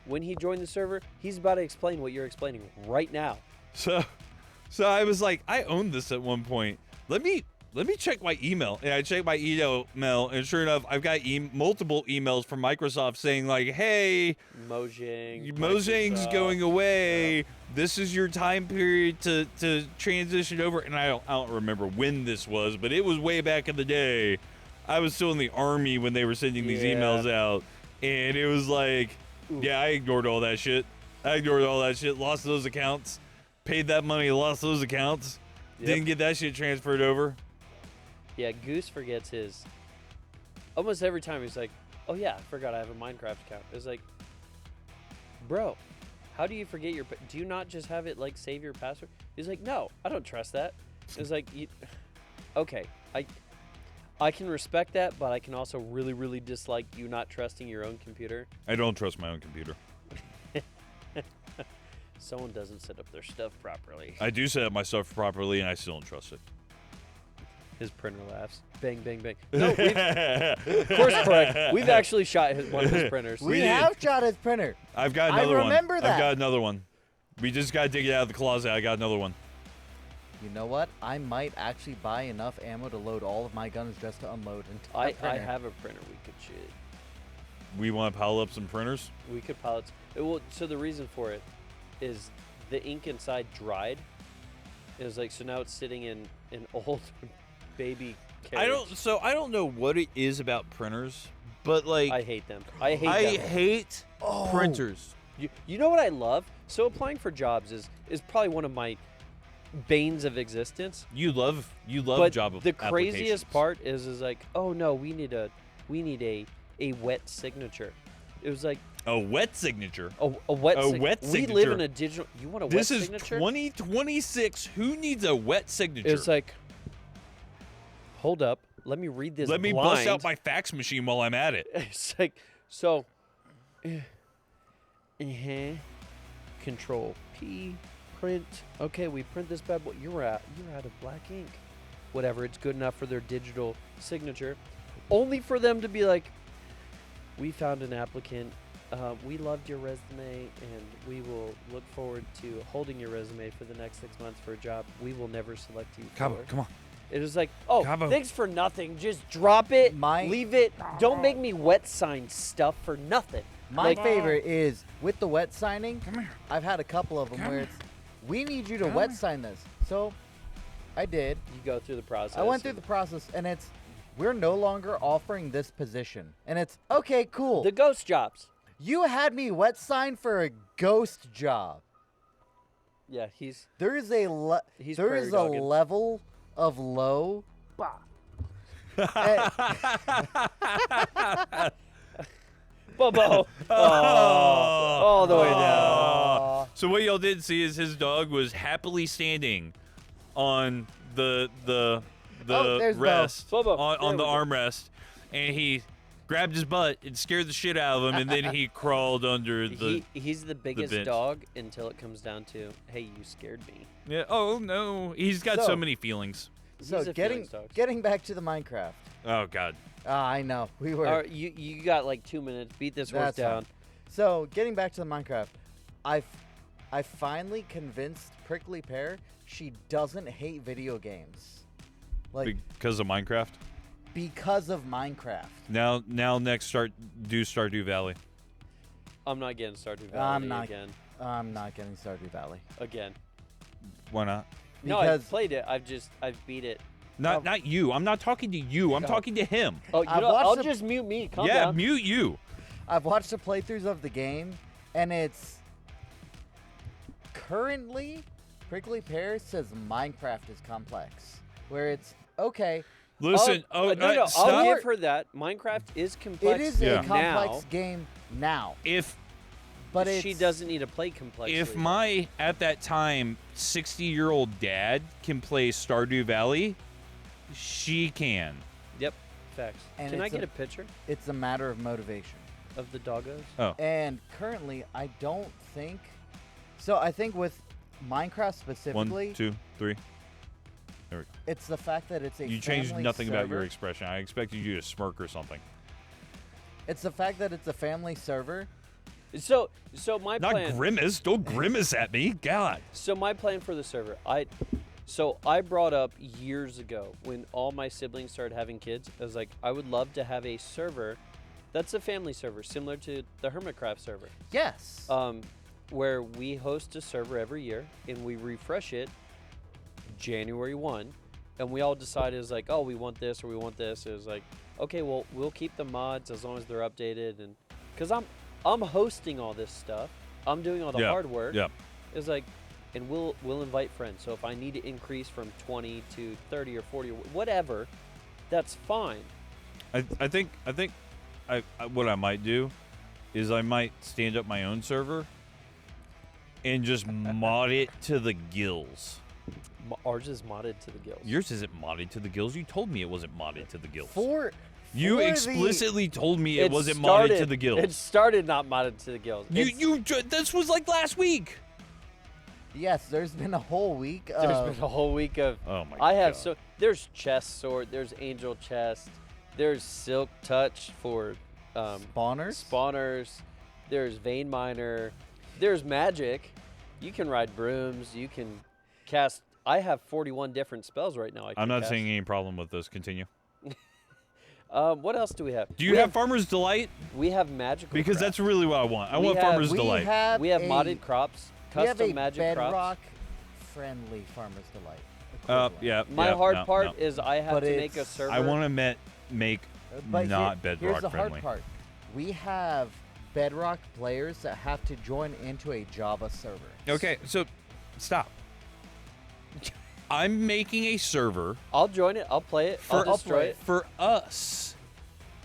When he joined the server, he's about to explain what you're explaining right now. So I was like, I owned this at one point. Let me check my email. And I checked my email, and sure enough, I've got multiple emails from Microsoft saying like, hey, Mojang. Mojang's Microsoft. going away. This is your time period to transition over. And I don't remember when this was, but it was way back in the day. I was still in the Army when they were sending these Yeah. emails out. And it was like, yeah, I ignored all that shit. Lost those accounts. Paid that money, lost those accounts. Yep. Didn't get that shit transferred over. Yeah, Goose forgets his. Almost every time he's like, oh yeah, I forgot I have a Minecraft account. It's like, bro, how do you forget your, do you not just have it like save your password? He's like, no, I don't trust that. It's like, okay, I can respect that, but I can also really, really dislike you not trusting your own computer. I don't trust my own computer. Someone doesn't set up their stuff properly. I do set up my stuff properly, and I still don't trust it. His printer laughs. Bang, bang, bang. No, of course, correct. We've actually shot one of his printers. We did. have shot his printer. I've got I another one. remember that. I've got another one. We just got to dig it out of the closet. I got another one. You know what? I might actually buy enough ammo to load all of my guns just to unload. I have a printer we could shoot. We want to pile up some printers. We could pilot. Well, so the reason for it is the ink inside dried. It was like, so now it's sitting in an old baby carriage. I don't know what it is about printers, But like, I hate them. I hate I them. hate Oh. printers. You know what I love? So applying for jobs is probably one of my banes of existence. You love But job the applications. craziest part is like, oh no, we need a wet signature. It was like A wet signature. a wet A wet We live signature. in a digital. You want a This wet is signature? 2026. Who needs a wet signature? It's like, hold up, let me read this. Let me blind. bust out my fax machine while I'm at it. It's like, so, Control P, print. Okay, we print this bad boy. You're out of black ink. Whatever, it's good enough for their digital signature. Only for them to be like, we found an applicant. We loved your resume, and we will look forward to holding your resume for the next 6 months for a job we will never select you Cabo, for. come on. It was like, oh, Cabo. thanks for nothing. Just drop it, My- leave it. Don't make me wet sign stuff for nothing. My Like, favorite is with the wet signing. Come here. I've had a couple of them Come where here. it's, we need you to Come wet here. sign this. So I did. you go through the process. I went through and the process, and it's, we're no longer offering this position. And it's, okay, cool. the ghost jobs. You had me wet sign for a ghost job. Yeah, he's There is a He's there prairie is a dogging. level of low. Eh, Bobo. All the way down. So what y'all did see is his dog was happily standing on the Oh, there's Bo. rest Bobo. on the There we go. armrest, and he grabbed his butt and scared the shit out of him, and then he crawled under the. He's the biggest bench. dog until it comes down to, hey, you scared me. Yeah. Oh no, he's got so So- many feelings. So He's a feelings dog. getting back to the Minecraft. Oh god. I know we were. All right, you got like 2 minutes. Beat this horse That's fine. down. So getting back to the Minecraft, I finally convinced Prickly Pear she doesn't hate video games, like Because of Minecraft. because of Minecraft. Now next Stardew Valley. I'm not getting Stardew Valley I'm not- again. I'm not getting Stardew Valley. Again. Why not? No, I've Because- played it. I've beat it. Not you. I'm not talking to you. I'm No. talking to him. Oh, you I've know, watched I'll the- just mute me. Calm Yeah, down. mute you. I've watched the playthroughs of the game, and it's currently Prickly Pear says Minecraft is complex, where it's okay. Listen. no, stop. I'll give her that. Minecraft is complex. It is Yeah. a complex now, game now, If but she it's, doesn't need to play complexly. if my at that time 60-year-old dad can play Stardew Valley, she can. Yep, facts. And Can I it's get a- a picture it's a matter of motivation. of the doggos? Oh. And currently, I don't think. So I think with Minecraft specifically, 1, 2, 3. it's the fact that it's a You changed family nothing about your server. expression. I expected you to smirk or something. It's the fact that it's a family server. So my Not plan. grimace. Don't grimace at me. God. So my plan for the server, I brought up years ago when all my siblings started having kids. I was like, I would love to have a server that's a family server, similar to the Hermitcraft server, Yes. where we host a server every year and we refresh it January 1, and we all decided, it's like, oh, we want this or we want this. It was like, okay, well, we'll keep the mods as long as they're updated, and because I'm hosting all this stuff, I'm doing all the Yeah, hard work. yeah. It's like, and we'll invite friends. So if I need to increase from 20 to 30 or 40 or whatever, that's fine. I think what I might do is I might stand up my own server and just mod it to the gills. Ours is modded to the gills. Yours isn't modded to the gills. You told me it wasn't modded to the gills. You for the- explicitly told me it wasn't started, modded to the gills. It started not modded to the gills. This was like last week. Yes, there's been a whole week. There's been a whole week of. Oh my I have God. there's chest sword. There's angel chest. There's silk touch for spawners. There's vein miner. There's magic. You can ride brooms. You can cast. I have 41 different spells right now. I'm not cast. seeing any problem with this. Continue. What else do we have? Do you have Farmer's Delight? We have magical. Because crops. that's really what I want. I We want have- Farmer's we Delight. have We have a, modded crops, we have custom a magic crops. bedrock-friendly Farmer's Delight. equivalent. Yeah. My yeah, hard no, part no. is I have But to make a it's- server. I want to make But not here's Bedrock the friendly. hard part. We have Bedrock players that have to join into a Java server. Okay, so stop. I'm making a server I'll join it. I'll play it. I'll destroy it. for us.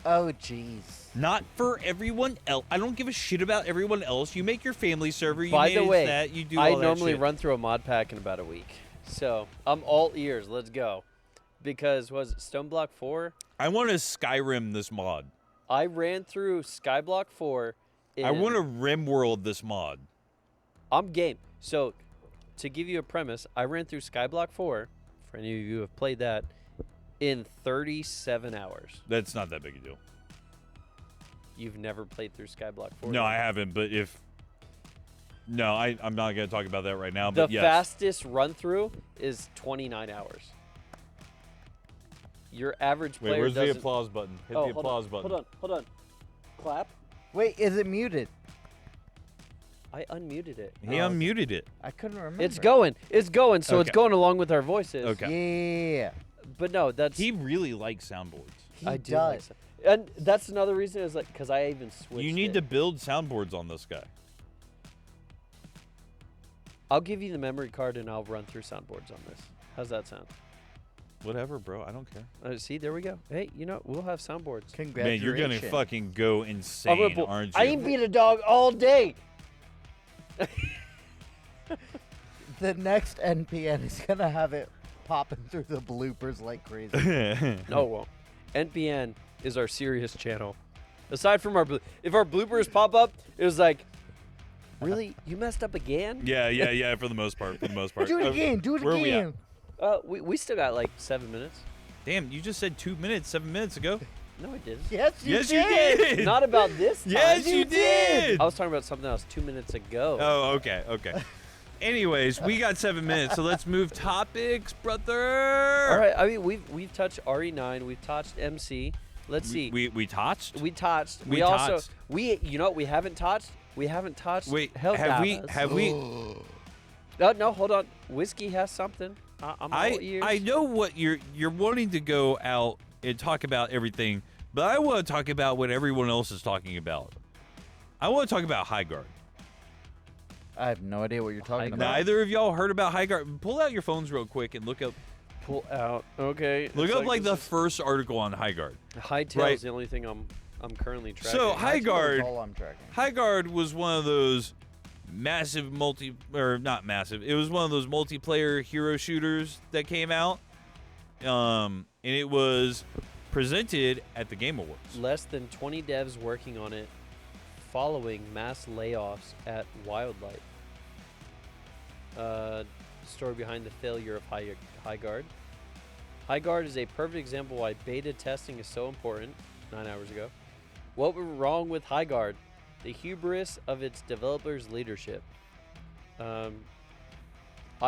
Oh, jeez. Not for everyone else. I don't give a shit about everyone else. You make your family server. You By the manage way, that. You do I all that normally shit. run through a mod pack in about a week. So I'm all ears. Let's go. Because was it Stoneblock 4? I want to Skyrim this mod. I ran through Skyblock 4. I want to RimWorld this mod. I'm game. So to give you a premise, I ran through Skyblock 4, for any of you who have played that, in 37 hours. That's not that big a deal. You've never played through Skyblock 4? No, I haven't. But if I'm not going to talk about that right now. The But yes. fastest run through is 29 hours. Your average player Wait, where's the doesn't... applause button? Hit Oh, the applause button. Hold on. Clap. Wait, is it muted? I unmuted it. He unmuted it. I couldn't remember. It's going. It's going. So it's Okay. going along with our voices. Okay. Yeah. But no, that's... He really likes soundboards. He I do does. like that. And that's another reason is like, because I even switched You need it. to build soundboards on this guy. I'll give you the memory card and I'll run through soundboards on this. How's that sound? Whatever, bro. I don't care. See, there we go. Hey, we'll have soundboards. Man, Congratulations. you're gonna fucking go I'm insane, gonna pull- aren't you? I ain't beat a dog all day. The next NPN is gonna have it popping through the bloopers like crazy. No, it won't. NPN is our serious channel. Aside from if our bloopers pop up, it was like, really? You messed up again? yeah. For the most part. Do it again. Do it where are we again. We still got like 7 minutes. Damn, you just said 2 minutes, 7 minutes ago. No, I didn't. Yes, you Yes, did. you did. Not about this time. Yes, you did. I was talking about something else 2 minutes ago. Oh, okay. Anyways, we got 7 minutes, so let's move topics, brother. All right. I mean, we've touched RE9. We've touched MC. Let's see. We touched. We touched. We also touched. you know what we haven't touched? We haven't touched. Wait, Helldivers. have we? No, hold on. Whiskey has something. I'm all ears. I know what you're wanting to go out and talk about everything, but I want to talk about what everyone else is talking about. I want to talk about High Guard. I have no idea what you're talking about. Neither of y'all heard about High Guard. Pull out your phones real quick and look up Pull out. Okay. Look It's up like the this first article on High Guard. is- Hightail right. is the only thing I'm currently tracking. So High That's Guard, all I'm tracking. High Guard was one of those massive not massive. It was one of those multiplayer hero shooters that came out, and it was presented at the Game Awards. Less than 20 devs working on it, following mass layoffs at Wildlight. Story behind the failure of High Guard. High Guard is a perfect example why beta testing is so important. 9 hours ago. What went wrong with High Guard? The hubris of its developers' leadership. I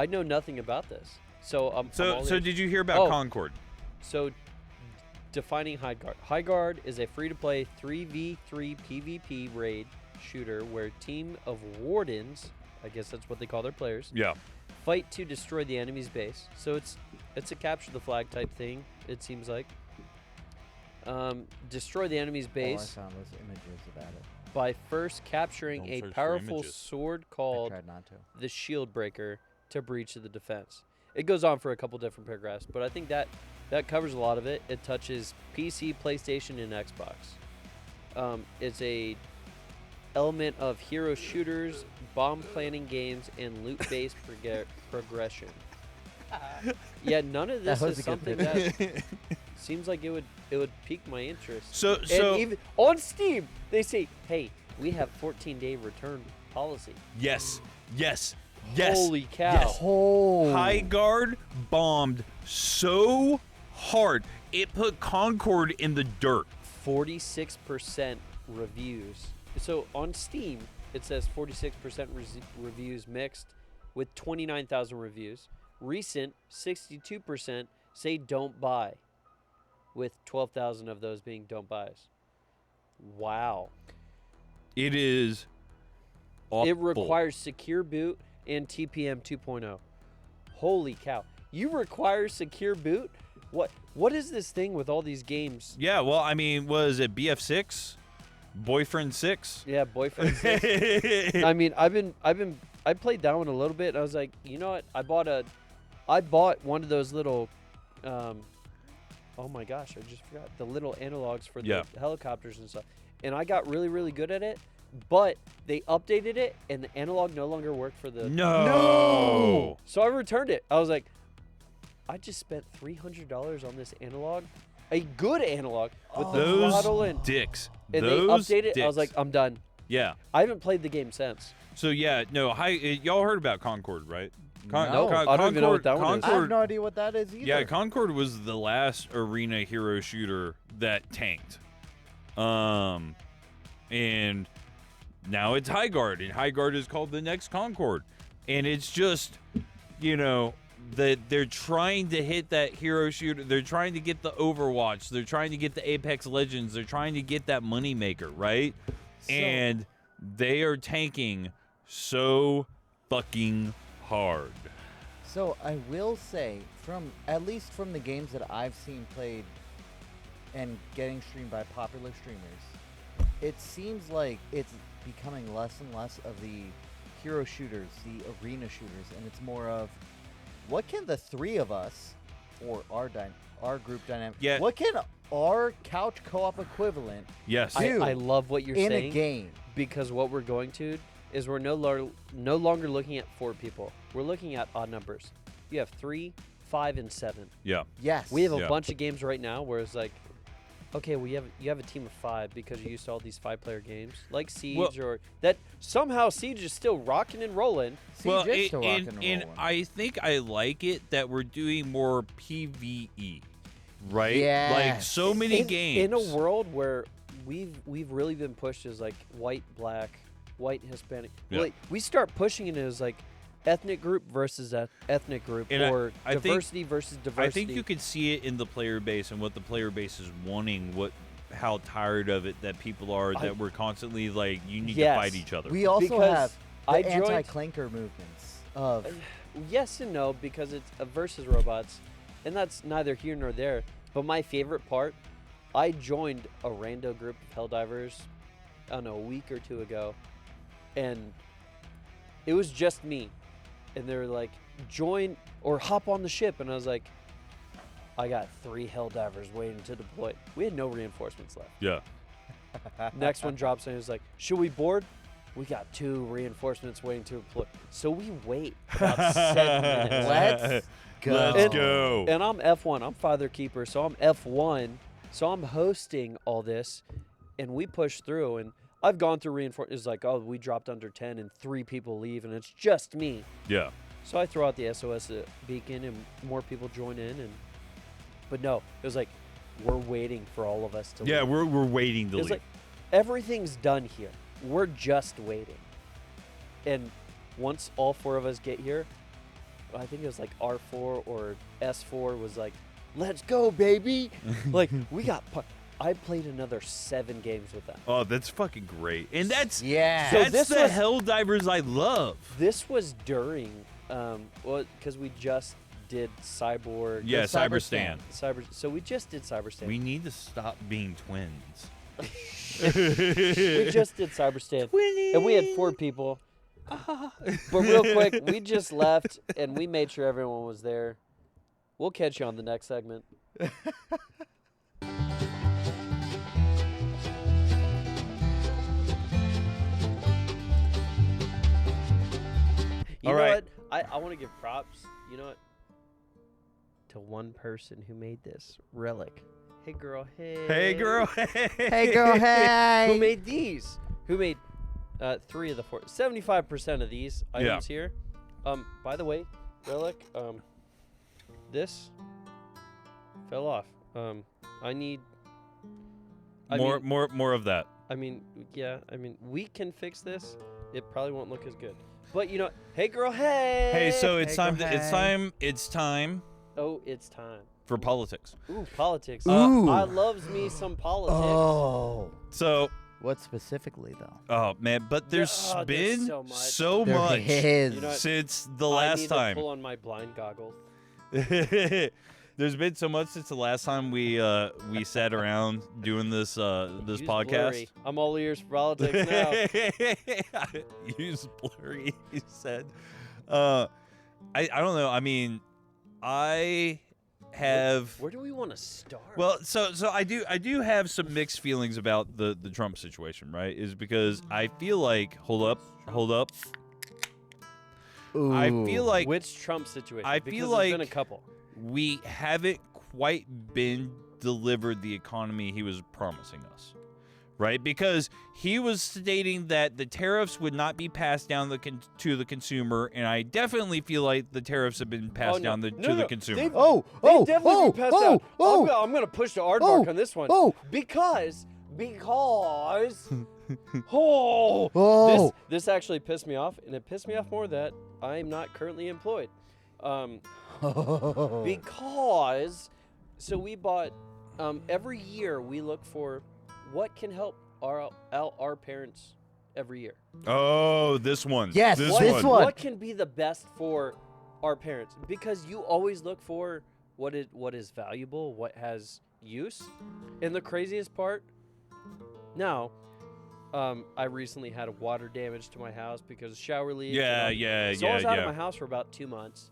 know nothing about this, so I'm all So ears. did you hear about Oh. Concord? So, defining High Guard. High Guard is a free-to-play 3v3 PvP raid shooter where a team of wardens, I guess that's what they call their players, Yeah. fight to destroy the enemy's base. So it's a capture the flag type thing, it seems like. Destroy the enemy's All I base found was images about it. by first capturing Don't a search for powerful images. sword I called tried not to. the Shield Breaker to breach the defense. It goes on for a couple different paragraphs, but I think that covers a lot of it. It touches PC, PlayStation, and Xbox. It's a element of hero shooters, bomb planning games, and loot-based progression. Yeah, none of this That was is a good something that seems like it would pique my interest. So And even on Steam, they say, "Hey, we have 14-day return policy." yes. Holy cow! Yes. Oh. High Guard bombed so hard it put Concord in the dirt. 46% reviews. So on Steam, it says 46% reviews mixed with 29,000 reviews. Recent, 62% say don't buy, with 12,000 of those being don't buys. Wow. It is awful. It requires secure boot and TPM 2.0. Holy cow. You require secure boot? What is this thing with all these games? Yeah, well, I mean, was it BF6? Boyfriend 6? Yeah, boyfriend. I mean, I played that one a little bit. And I was like, you know what? I bought one of those little, oh my gosh, I just forgot the little analogs for the helicopters and stuff. And I got really, really good at it. But they updated it, and the analog no longer worked for the. No. So I returned it. I was like, I just spent $300 on this analog, a good analog with the throttle and dicks. And those they updated it. dicks. I was like, I'm done. Yeah. I haven't played the game since. So yeah, no. Y'all heard about Concord, right? No. I don't even know what that one is. I have no idea what that is either. Yeah, Concord was the last arena hero shooter that tanked. And now it's High Guard, and High Guard is called the next Concord. And it's just, you know, that they're trying to hit that hero shooter. They're trying to get the Overwatch. They're trying to get the Apex Legends. They're trying to get that moneymaker, right? And they are tanking so fucking hard. So I will say, at least from the games that I've seen played and getting streamed by popular streamers, it seems like it's becoming less and less of the hero shooters, the arena shooters, and it's more of what can the three of us, or our group dynamic, what can our couch co-op equivalent do I love what you're in saying a game? Because what we're going to is we're no longer looking at 4 people. We're looking at odd numbers. You have 3, 5, and 7. Yeah. Yes. We have a bunch of games right now where it's like, okay, well, you have a team of 5 because you're used to all these 5-player games like Siege, or that somehow Siege is still rocking and rolling. Siege is still rocking and rolling. I think I like it that we're doing more PvE, right? Yes. Like so many games. In a world where we've really been pushed as like white, black, white, Hispanic. Yeah. Like, we start pushing it as like ethnic group versus ethnic group, or I diversity versus diversity. I think you could see it in the player base and what the player base is wanting, how tired of it that people are, that we're constantly like, you need to fight each other. We also Because have the anti-clanker movements of... Yes and no, because it's versus robots, and that's neither here nor there. But my favorite part, I joined a rando group of Helldivers, I don't know, a week or 2 ago, and it was just me. And they were like, join or hop on the ship. And I was like, I got 3 Helldivers waiting to deploy. We had no reinforcements left. Yeah. Next one drops and it was like, should we board? We got 2 reinforcements waiting to deploy. So we wait about 7 minutes. Let's go. Let's go. And I'm F1. I'm Father Keeper, so I'm F1. So I'm hosting all this, and we push through. And I've gone through reinforcements. It's like, oh, we dropped under 10, and 3 people leave, and it's just me. Yeah. So I throw out the SOS beacon, and more people join in. But no, it was like, we're waiting for all of us to leave. Yeah, we're waiting to It's leave. like, everything's done here. We're just waiting. And once all 4 of us get here, I think it was like R4 or S4 was like, let's go, baby. Like, we got... I played another 7 games with them. Oh, that's fucking great. And that's So that's this the was- Helldivers I love. This was during, because we just did Cyborg. Yeah, Cyberstan. So we just did Cyberstan. We need to stop being twins. We just did Cyberstan. And we had 4 people. But real quick, we just left, and we made sure everyone was there. We'll catch you on the next segment. You All know right. what? I want to give props. You know what? To one person who made this relic. Hey, girl. Hey. Hey, girl. Hey, girl, hey! Who made these? Who made 3 of the 4? 75% of these items here. By the way, relic. This fell off. I need. More of that. I mean, yeah. I mean, we can fix this. It probably won't look as good. But you know, hey, girl, hey. Hey, so it's Hey, time. girl, It's time Oh, it's time. for politics. Ooh, politics. Ooh. I loves me some politics. Oh. So, What specifically, though? oh man, but there's Oh, been there's so so There much is. You know what? since the I last need time. to pull on my blind goggles. There's been so much since the last time we sat around doing this Use podcast. Blurry. I'm all ears for politics now. Use blurry, you said. I don't know. I mean, I have. Where do we want to start? Well, so I do have some mixed feelings about the Trump situation, right? Is because I feel like hold up. Ooh. I feel like which Trump situation? I because feel there's been a like- couple. we haven't quite been delivered the economy he was promising us, right? Because he was stating that the tariffs would not be passed down to the consumer, and I definitely feel like the tariffs have been passed down to the consumer. They've- Oh, They oh, definitely oh, passed oh, out. oh, I'm gonna push the Aardvark on this one. oh. Because Oh. this actually pissed me off, and it pissed me off more that I'm not currently employed. Because so we bought every year we look for what can help our parents every year. Oh, this one. Yes, this this one. one. What can be the best for our parents? Because you always look for what is valuable, what has use. And the craziest part, now, I recently had water damage to my house because of shower leak. Yeah. So I was out of my house for about 2 months.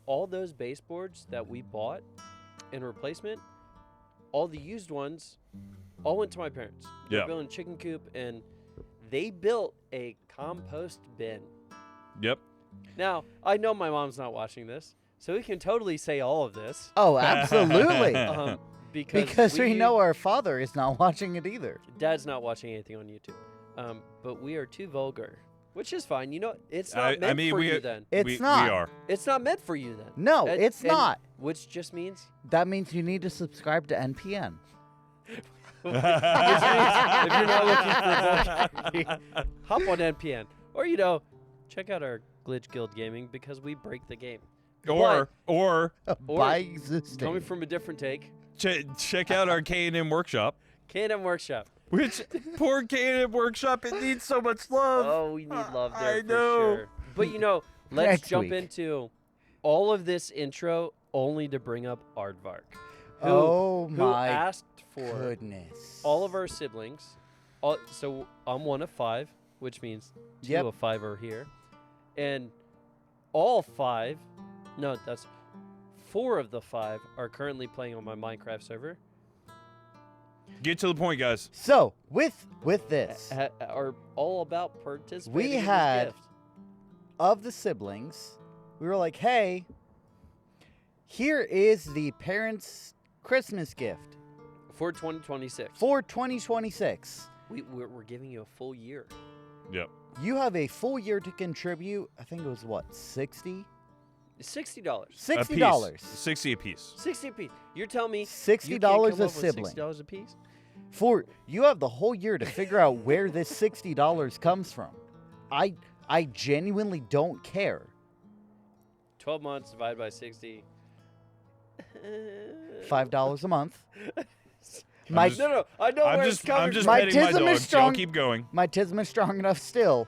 All those baseboards that we bought in replacement, all the used ones, all went to my parents. They're Yeah. building a chicken coop, and they built a compost bin. Yep. Now, I know my mom's not watching this, so we can totally say all of this. Oh, absolutely. Because we know our father is not watching it either. Dad's not watching anything on YouTube. But we are too vulgar, which is fine. You know, it's not I meant mean, for we- you then. It's not. We are. It's not meant for you then. No, it's not. Which just means That means you need to subscribe to NPN. if you're not looking for vulgarity, hop on NPN. Or, check out our Glitch Guild Gaming because we break the game. Or By existing. Coming from a different take, check out our K&M Workshop. K&M Workshop. Which poor K&M Workshop, it needs so much love. Oh, we need love there I for know. sure. But let's Next jump week. into all of this intro only to bring up Aardvark. Oh who my asked for goodness. all of our siblings. So I'm one of 5, which means 2 Yep. of 5 are here. And all 5, no, that's 4 of the 5 are currently playing on my Minecraft server. Get to the point, guys. So with this, Are all about participating We in this had- gift. of the siblings, we were like, hey, here is the parents' Christmas gift For 2026. for 2026. We're giving you a full year. Yep. You have a full year to contribute. I think it was what, $60? $60. $60. 60 a piece. 60 a piece. You're telling me $60 you can't come a up with sibling. $60 a piece? For you have the whole year to figure out where this $60 comes from. I genuinely don't care. 12 months divided by 60. $5 a month. I'm My just- No, I know where it's coming I'm just My petting my tism is dog. strong. Y'all keep going. my tism is strong enough still.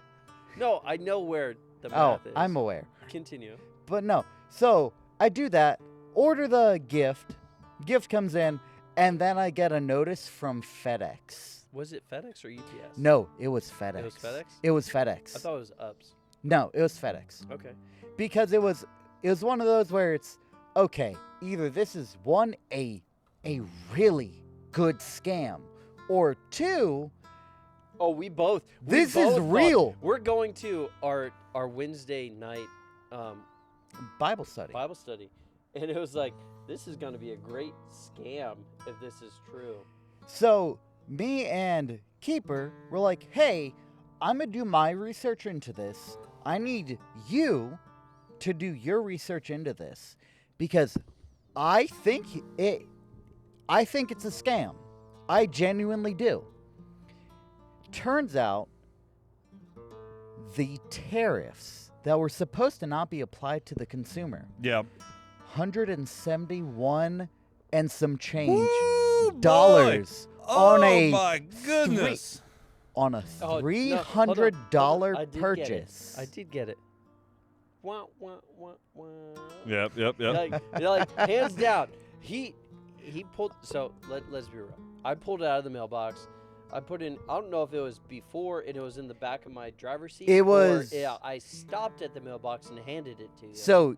from. No, I know where the Oh, math is. I'm aware. Continue. But no. So I do that, order the gift, gift comes in, and then I get a notice from FedEx. Was it FedEx or UPS? No, it was FedEx. It was FedEx? It was FedEx. I thought it was UPS. No, it was FedEx. Okay. Because it was one of those where it's okay, either this is one a really good scam, or 2, Oh, we both. This is real. We're going to our Wednesday night Bible study. Bible study, and it was like, this is going to be a great scam if this is true. So me and Keeper were like, hey, I'm gonna do my research into this. I need you to do your research into this because I think it's a scam. I genuinely do. Turns out the tariffs that were supposed to not be applied to the consumer, Yeah. 171 and some change Woo, dollars Oh on a my goodness. on a Oh, no, hold on, $300 I did get it. purchase. I did get it. wah, wah, wah, wah. Yep. Like hands down, he pulled. So let's be real. I pulled it out of the mailbox. I put in. I don't know if it was before and it was in the back of my driver's seat. It was. Or, yeah, I stopped at the mailbox and handed it to you. So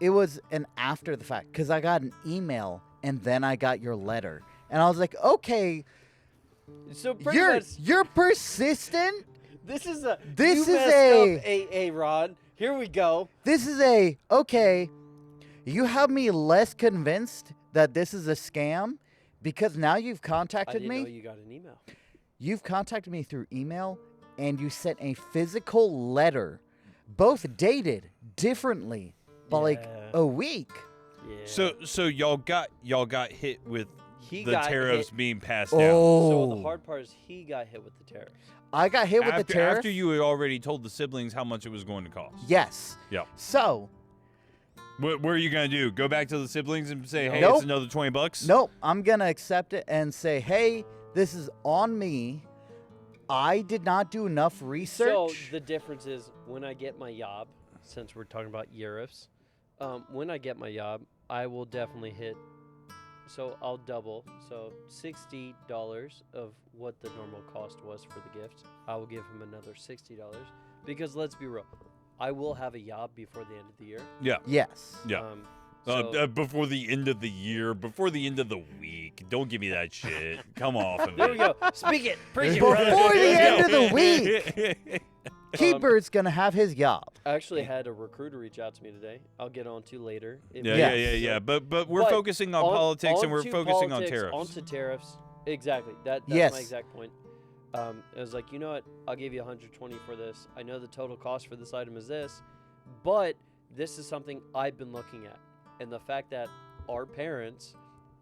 it was an after the fact because I got an email and then I got your letter and I was like, okay, So pretty much, you're persistent. this is a This you is messed a- up, Ron. Here we go. This is okay. You have me less convinced that this is a scam because now you've I contacted didn't me. know you got an email. You've contacted me through email and you sent a physical letter, both dated differently by like Yeah. a week. Yeah. So y'all got hit with he the got tariffs hit. being passed down. Oh, So the hard part is he got hit with the tariffs. I got hit with the tariff. After you had already told the siblings how much it was going to cost. Yes. Yeah. So, What are you gonna do? Go back to the siblings and say, "Hey, Nope. it's another $20." nope, I'm going to accept it and say, hey, this is on me. I did not do enough research. So the difference is when I get my job, since we're talking about Euros, when I get my job, I will definitely hit. So I'll double. So $60 of what the normal cost was for the gift. I will give him another $60 because let's be real, I will have a job before the end of the year. Yeah. Yes. Yeah. So Before the end of the year, before the end of the week. Don't give me that shit. Come off of there it. we go. Speak it. Preach it, Before brother. the end of the week. Keeper's going to have his job. I actually had a recruiter reach out to me today. I'll get on to later. Yeah. But we're focusing on politics and we're onto focusing on politics, tariffs. Onto tariffs. Exactly. That's Yes. my exact point. I was like, you know what? I'll give you 120 for this. I know the total cost for this item is this, but this is something I've been looking at. And the fact that our parents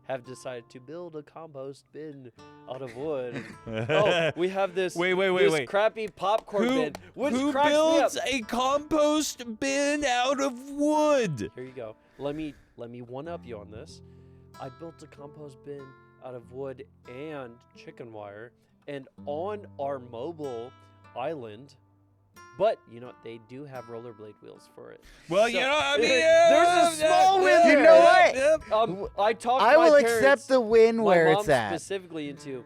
have decided to build a compost bin out of wood. Oh, we have this Wait. crappy popcorn bin, which Who cracks me up. builds a compost bin out of wood? Here you go. Let me one up you on this. I built a compost bin out of wood and chicken wire, and on our mobile island. But you know they do have rollerblade wheels for it. Well, So, I mean, there's a small win You there. know what? I talked to I my will parents, accept the win my where mom it's at. specifically into,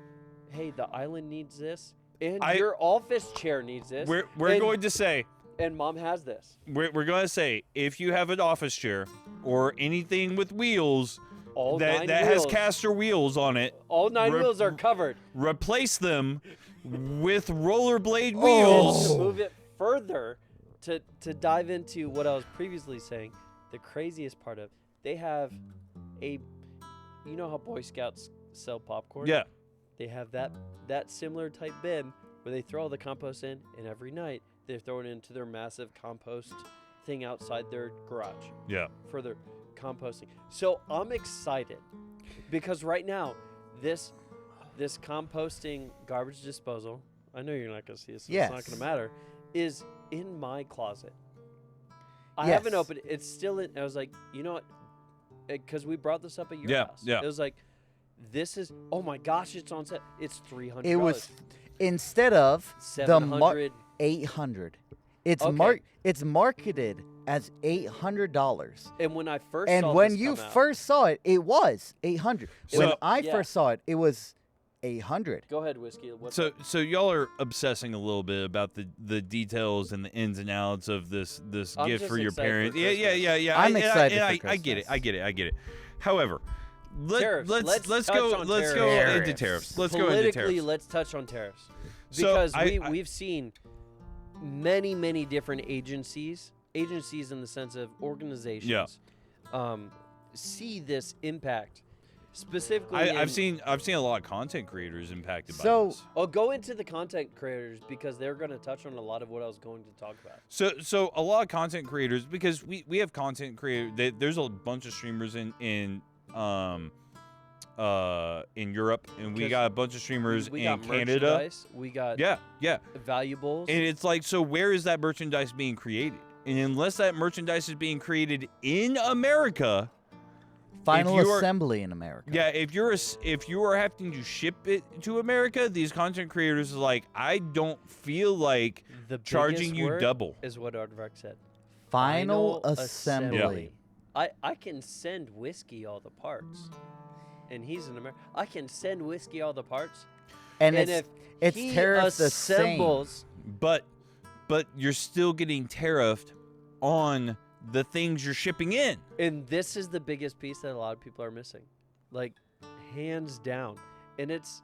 hey, the island needs this, and I- your office chair needs this. We're and, going to say and mom has this. we're going to say if you have an office chair or anything with wheels All that nine has wheels. caster wheels on it, All nine Rep- wheels are covered. replace them with rollerblade Oh. wheels. To move it further, to dive into what I was previously saying, the craziest part of they have you know how Boy Scouts sell popcorn? Yeah. They have that similar type bin where they throw all the compost in, and every night they throw it into their massive compost thing outside their garage Yeah. for their composting. So I'm excited because right now this composting garbage disposal, I know you're not going to see this, so Yes. it's not going to matter, is in my closet. I Yes. haven't opened it. It's still in. I was like, you know what? Because we brought this up at your Yeah, house. yeah. It was like, this is, oh my gosh, it's on set. It's $300. It was instead of the 700. 800. It's Okay. it's marketed as $800. And when I first And saw when this you come out- first saw it, it was 800. When So- I Yeah. first saw it, it was 800. Go ahead, Whiskey. What's So up? so y'all are obsessing a little bit about the details and the ins and outs of this I'm gift just for your excited for parents. Christmas. Yeah. I'm excited for I get it. Christmas. I get it. However, Tariffs. let's Let's go touch on let's go tariffs. into tariffs. Let's go into Politically, tariffs. let's touch on tariffs. So Because I- we've seen many different agencies in the sense of organizations, see this impact. Specifically, I've seen a lot of content creators impacted by So- this. I'll go into the content creators because they're going to touch on a lot of what I was going to talk about. So a lot of content creators, because we have content creators. There's a bunch of streamers in Europe, and we 'Cause got a bunch of streamers we in got Canada. merchandise, we got Yeah. valuables. And it's like, so where is that merchandise being created? And unless that merchandise is being created in America, Final you are- assembly in America. yeah, if you are having to ship it to America, these content creators are like, I don't feel like the charging biggest you word double. is what Aardvark said. Final assembly. I can send Whiskey all the parts, and he's an American. I can send Whiskey all the parts, And if it's he tariffed the same. assembles, But you're still getting tariffed on the things you're shipping in. and this is the biggest piece that a lot of people are missing, like hands down. And it's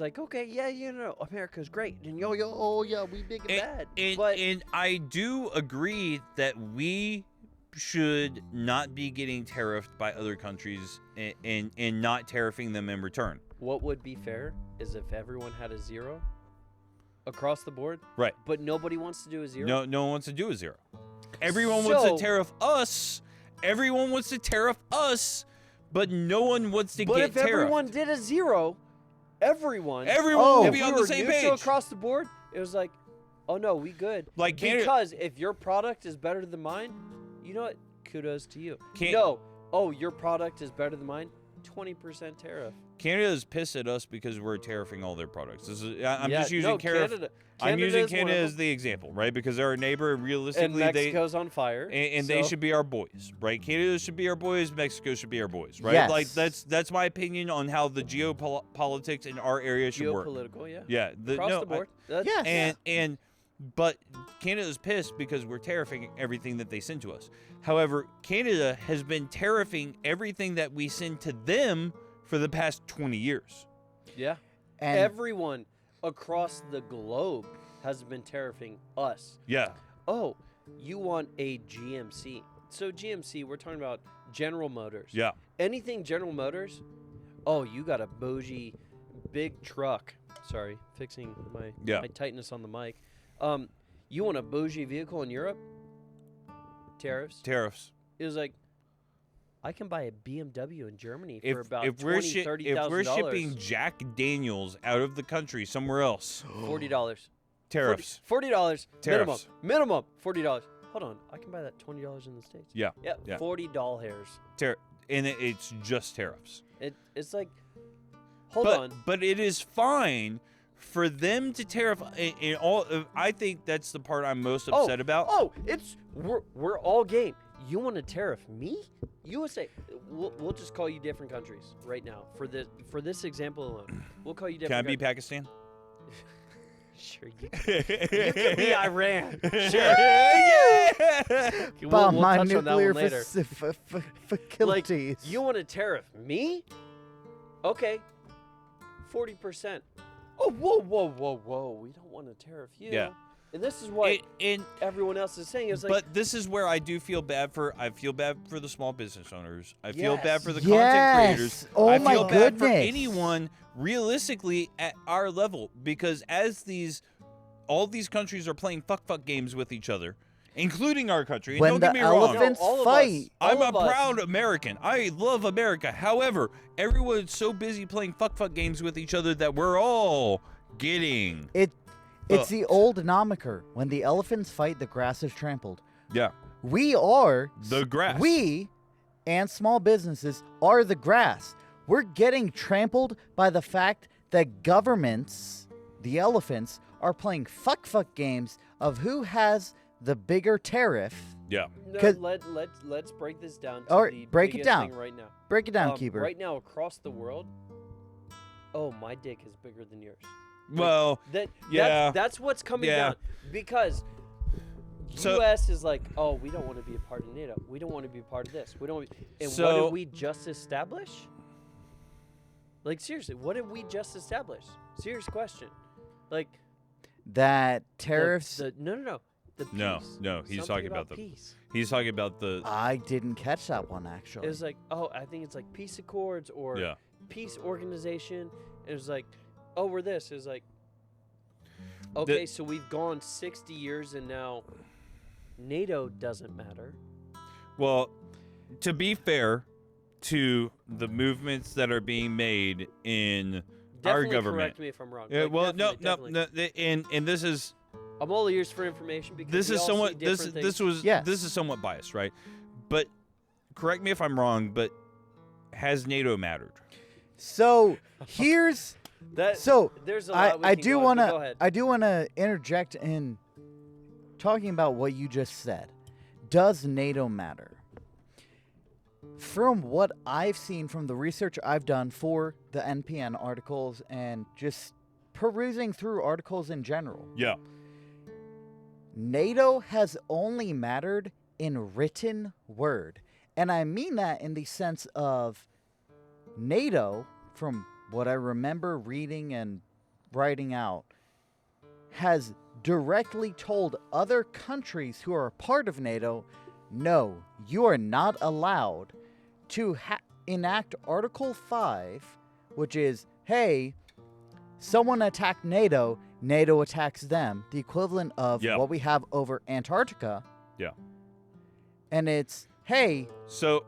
like, okay, yeah, America's great, and oh yeah, we big and bad. But And I do agree that we should not be getting tariffed by other countries and not tariffing them in return. what would be fair is if everyone had a 0 across the board, Right. but nobody wants to do a 0. No one wants to do a 0. Everyone wants to So- tariff us. Everyone wants to tariff us, but no one wants to But get if tariffed. everyone did a 0, everyone Everyone would be if on we the were same neutral page. across the board, it was like, oh no, we good. Like Canada- because if your product is better than mine, you know what? Kudos to you. Can- No, oh, your product is better than mine. 20% tariff. Canada's pissed at us because we're tariffing all their products. I'm Yeah, just using no, Canada. I'm Canada using is one Canada of as them. the example, right? Because they're our neighbor, and realistically, And Mexico's on fire. and they so- should be our boys, right? Canada should be our boys. Mexico should be our boys, right? Yes. Like that's my opinion on how the geopolitics in our area should work. geopolitical, yeah. Yeah, Across the board. That's- And but Canada's pissed because we're tariffing everything that they send to us. However, Canada has been tariffing everything that we send to them for the past 20 years. yeah. And Everyone across the globe has been tariffing us. Yeah. Oh, you want a GMC. So GMC, we're talking about General Motors. Yeah. Anything General Motors, oh, you got a bougie big truck. Sorry, fixing my tightness on the mic. You want a bougie vehicle in Europe? Tariffs. It was like, I can buy a BMW in Germany for about $20,000, $30,000. If we're shipping Jack Daniels out of the country somewhere else, $40. tariffs. $40 minimum. Tariffs. Minimum $40. Hold on, I can buy that $20 in the States. Yeah. Yeah, Yeah. $40. And it's just tariffs. It's like, hold on. But it is fine for them to tariff in all. I think that's the part I'm most upset about. Oh, we're all game. You want to tariff me? USA. We'll just call you different countries right now for this example alone. We'll call you Can I different. be Pakistan? Sure, you can be Iran. Sure. Yeah. Bomb We'll my touch on that nuclear one later. Like, facilities. you want to tariff me? Okay, 40%. Oh, whoa! We don't want to tariff you. Yeah. And this is what And everyone else is saying. It's like, but this is where I do feel bad for. I feel bad for the small business owners. I feel bad Yes. for the Yes. content creators. Oh I my feel bad for goodness. anyone realistically at our level, because as all these countries are playing fuck games with each other, including our country. And When don't the get me wrong. elephants all of fight, us. All I'm a of us. proud American. I love America. However, everyone's so busy playing fuck games with each other that we're all getting. it's the old nomiker. When the elephants fight, the grass is trampled. Yeah. We are The grass. We and small businesses are the grass. We're getting trampled by the fact that governments, the elephants, are playing fuck games of who has the bigger tariff. Yeah. No, 'Cause- let's break this down to All right, the break it biggest down. thing right now. Break it down, Keeper. Right now, across the world, my dick is bigger than yours. Well, yeah. That's what's coming Yeah. down. Because So- U.S. is like, oh, we don't want to be a part of NATO. We don't want to be a part of this. We don't. Want to be... And what So- did we just establish? Like, seriously, what did we just establish? Serious question. Like, That the- tariffs. no. The peace. No, he's Something talking about the- peace. He's talking about the. I didn't catch that one actually. It was like, I think it's like peace accords or Yeah. peace organization. It was like, we're this. It was like, okay, so we've gone 60 years and now NATO doesn't matter. Well, to be fair to the movements that are being made in our Definitely government. correct me if I'm wrong. Yeah, Like, well, definitely. no, and this is I'm all ears for information because this we is all somewhat see different things. Yes. this is somewhat biased, right? But correct me if I'm wrong, but has NATO mattered? So here's so there's a lot we I can do go want into. Go to ahead. I do want to interject in talking about what you just said. does NATO matter? From what I've seen from the research I've done for the NPN articles and just perusing through articles in general, Yeah. NATO has only mattered in written word. And I mean that in the sense of NATO, from what I remember reading and writing out, has directly told other countries who are a part of NATO, no, you are not allowed to enact Article 5, which is, hey, someone attacked NATO, NATO attacks them, the equivalent of what we have over Antarctica. Yeah. And it's, hey, So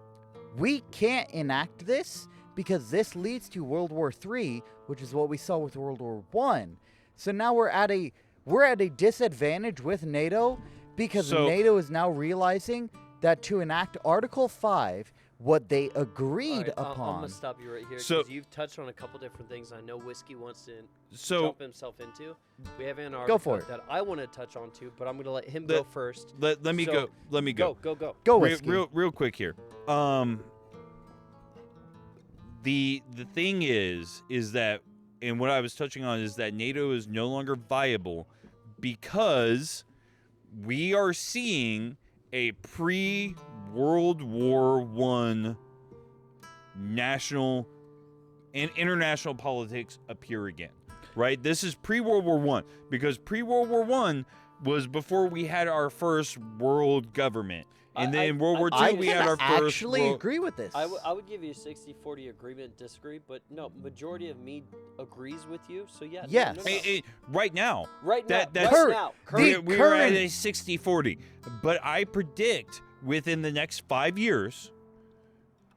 we can't enact this because this leads to World War III, which is what we saw with World War I. So now we're at a disadvantage with NATO because NATO is now realizing that to enact Article 5, what they agreed upon. I'm going to stop you right here So- because you've touched on a couple different things I know Whiskey wants to so jump himself into. We have Antarctica for it. that I want to touch on too, but I'm going to let him go first. let me So, go. Let me go. Go. Go, Real, Whiskey. real quick here. The thing is that, and what I was touching on is that NATO is no longer viable because we are seeing a pre-World War I national and international politics appear again. Right? This is pre-World War I because pre-World War I was before we had our first world government. And then in World War II, I we can had our first actually world... agree with this. I would give you a 60-40 agreement, disagree, but no, majority of me agrees with you. So yeah. Yes. No. Right now. Right now. That's- Right now. The We are at current- a 60-40. But I predict within the next 5 years,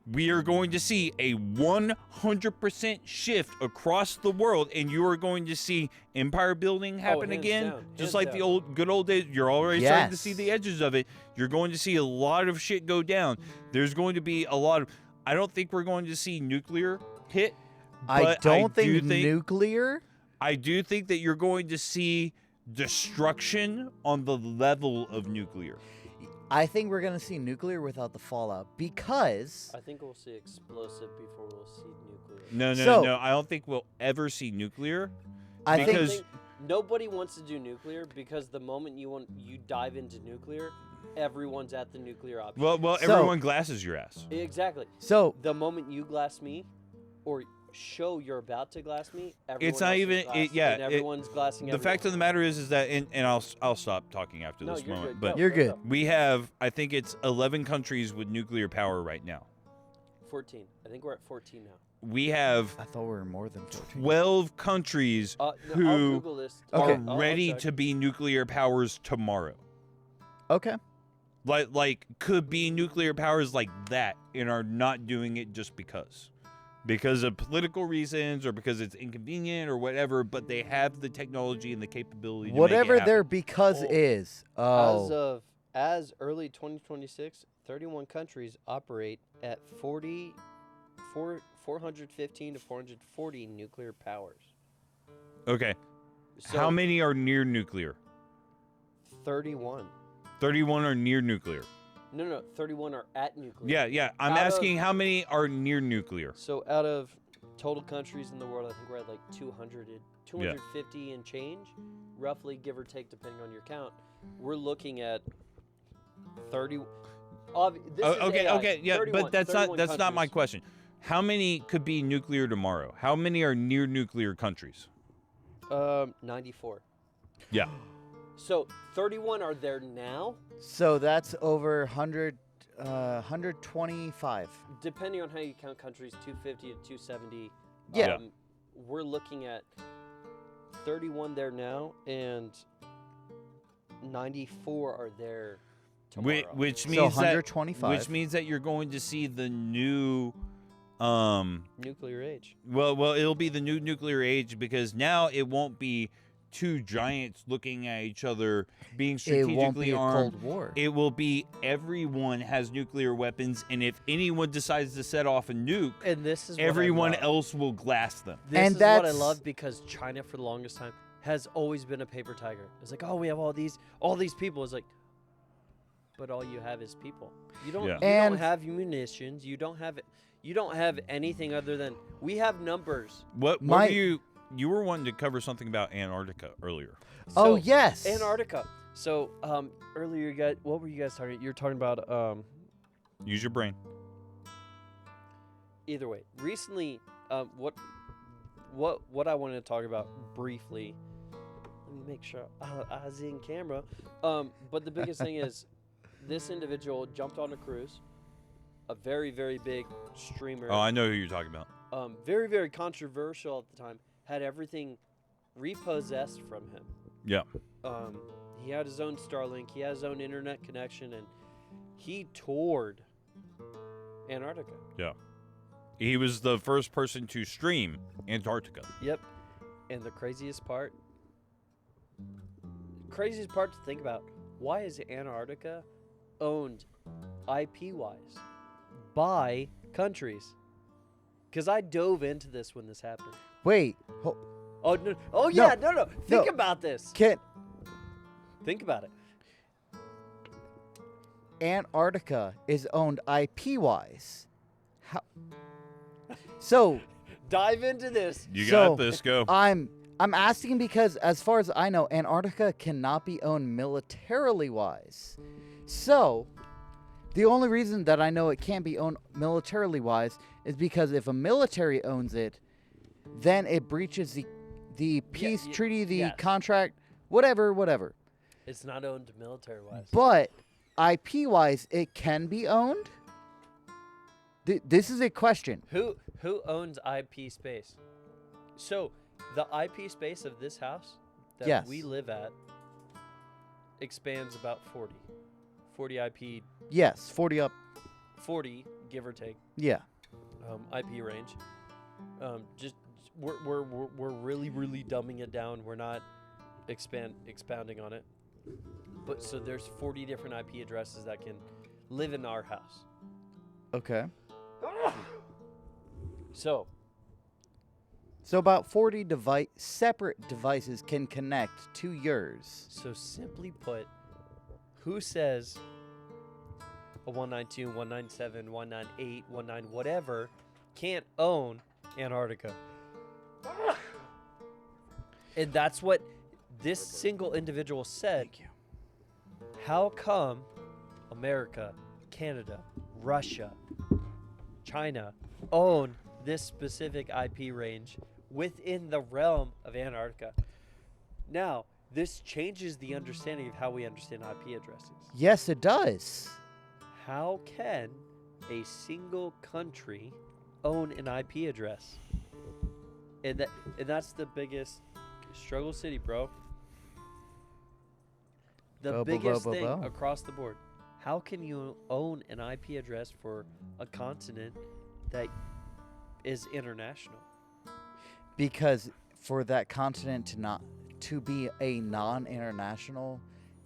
we are going to see a 100% shift across the world, and you are going to see empire building happen hands again, down, just hands like down. the good old days. You're already starting to see Yes. the edges of it. You're going to see a lot of shit go down. There's going to be a lot of. I don't think we're going to see nuclear hit. I but don't do think nuclear. I do think that you're going to see destruction on the level of nuclear. I think we're going to see nuclear without the fallout because I think we'll see explosive before we'll see nuclear. No. I don't think we'll ever see nuclear. I Because- think Nobody wants to do nuclear because the moment you dive into nuclear, everyone's at the nuclear option. Well, So- everyone glasses your ass. Exactly. so. The moment you glass me, or show you're about to glass me, everyone It's not else is even- glassed, yeah, and everyone's glassing. The fact of the matter is that, and I'll stop talking after no, this you're moment, good. but Go, You're go, good. go. we have, I think it's 11 countries with nuclear power right now. 14. I think we're at 14 now. We have I thought we were more than 14. 12 countries No, I'll who Google this. Okay. I'll ready check. to be nuclear powers tomorrow. Okay. Like could be nuclear powers like that and are not doing it just because of political reasons or because it's inconvenient or whatever, but they have the technology and the capability to Whatever make it their happen. because Oh. is. Oh. As early 2026, 31 countries operate at 415 to 440 nuclear powers. Okay. So How many are near nuclear? 31. 31 are near nuclear. No, 31 are at nuclear. Yeah. I'm Out of- asking how many are near nuclear. So out of total countries in the world, I think we're at like 250 and change, roughly, give or take, depending on your count. We're looking at 30. Okay, yeah, 31, but that's 31 not my countries. question. How many could be nuclear tomorrow? How many are near nuclear countries? 94. Yeah. So 31 are there now. So that's over 125. Depending on how you count countries, 250 to 270. Yeah. We're looking at 31 there now, and 94 are there tomorrow. Which So means 125. which means that you're going to see the new Nuclear age. well it'll be the new nuclear age because now it won't be two giants looking at each other being It strategically won't be a armed. Cold War. It will be everyone has nuclear weapons, and if anyone decides to set off a nuke, And this is everyone what I love. else will glass them. This And is what I that's- love because China, for the longest time, has always been a paper tiger. It's like, oh, we have all these people. It's like, but all you have is people. You don't. Yeah. You And- don't have munitions. You don't have. You don't have anything other than we have numbers. What My- were you were wanting to cover something about Antarctica earlier. Oh, So, yes. Antarctica. So earlier, you guys, what were you guys talking? You were talking about Use your brain. either way. Recently, what I wanted to talk about briefly. Let me make sure I was in camera. But the biggest thing is, this individual jumped on a cruise, a very, very big streamer. Oh, I know who you're talking about. Very, very controversial at the time. Had everything repossessed from him. Yeah. He had his own Starlink. He had his own internet connection, and he toured Antarctica. Yeah. He was the first person to stream Antarctica. Yep. And the craziest part to think about, why is Antarctica owned IP-wise by countries? Because I dove into this when this happened. Wait. Oh, no. Oh, yeah. No. Think No. about this. Kit, Think about it. Antarctica is owned IP-wise. How? So Dive into this. You So, got this. Go. I'm asking because, as far as I know, Antarctica cannot be owned militarily wise. So, the only reason that I know it can't be owned militarily wise is because if a military owns it, then it breaches the peace treaty, the yes. contract, whatever. It's not owned military-wise. But IP wise, it can be owned. This is a question. Who owns IP space? So, the IP space of this house that Yes. we live at expands about 40 IP, Yes, 40 up. 40 give or take, Yeah. IP range. Just we're really dumbing it down. We're not expounding on it. But so there's 40 different IP addresses that can live in our house. Okay. So So about 40 separate devices can connect to yours. So simply put, who says a 192, 197, 198, 19 whatever can't own Antarctica? And that's what this single individual said. Thank you. How come America, Canada, Russia, China own this specific IP range within the realm of Antarctica? Now, this changes the understanding of how we understand IP addresses. Yes, it does. How can a single country own an IP address? And that's the biggest struggle city, bro. The biggest thing across the board. How can you own an IP address for a continent that is international? Because for that continent to be a non-international,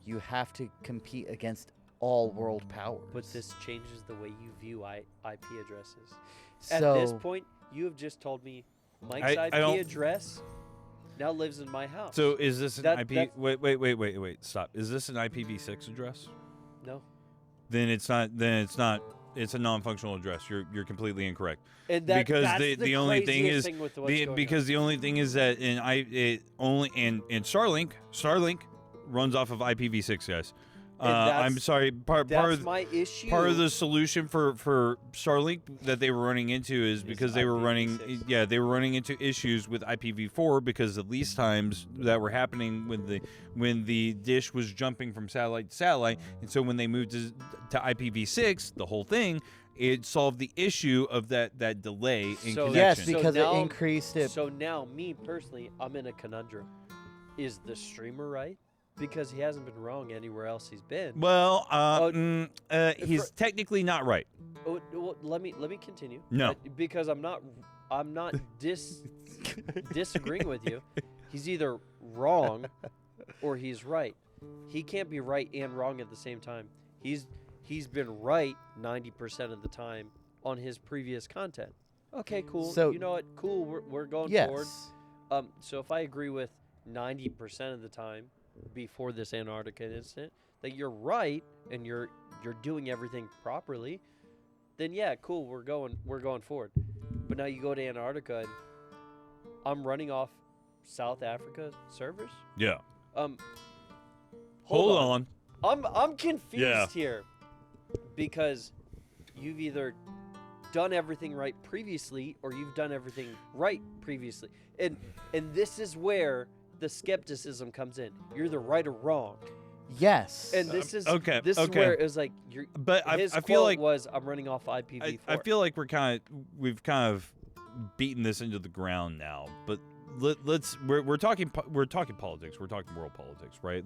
you have to compete against all world powers. But this changes the way you view IP addresses. so, At this point, you have just told me Mike's I IP don't- address now lives in my house. So is this an That- IP? that's- Wait, stop. Is this an IPv6 address? No. Then it's not. It's a non-functional address. You're completely incorrect. And Because that's the only thing craziest is thing with what's going because on. the only thing is that in Starlink runs off of IPv6, guys. I'm sorry. Part That's of my issue. part of the solution for Starlink that they were running into is because they were running IPv6. they were running into issues with IPv4 because the lease times that were happening when the dish was jumping from satellite to satellite, and so when they moved to IPv6, the whole thing, it solved the issue of that delay in So- connection. yes, So because now- it increased it. So now, me personally, I'm in a conundrum. Is the streamer right? Because he hasn't been wrong anywhere else he's been. Well, he's for- technically not right. Oh, well, let me continue. No. Because I'm not disagreeing with you. He's either wrong or he's right. He can't be right and wrong at the same time. He's been right 90% of the time on his previous content. Okay, cool. So- you know what? Cool. We're going yes. forward. So if I agree with 90% of the time, before this Antarctica incident that you're right and you're doing everything properly, then yeah, cool, we're going forward. But now you go to Antarctica and I'm running off South Africa servers. Yeah. Hold on. I'm confused Yeah. here because you've either done everything right previously or you've done everything right previously. And this is where the skepticism comes in. You're either right or wrong. Yes. And this is okay, This is okay. where it was like But his I feel quote like was I'm running off IPv4. I feel like we've kind of beaten this into the ground now. But we're talking politics. We're talking world politics, right?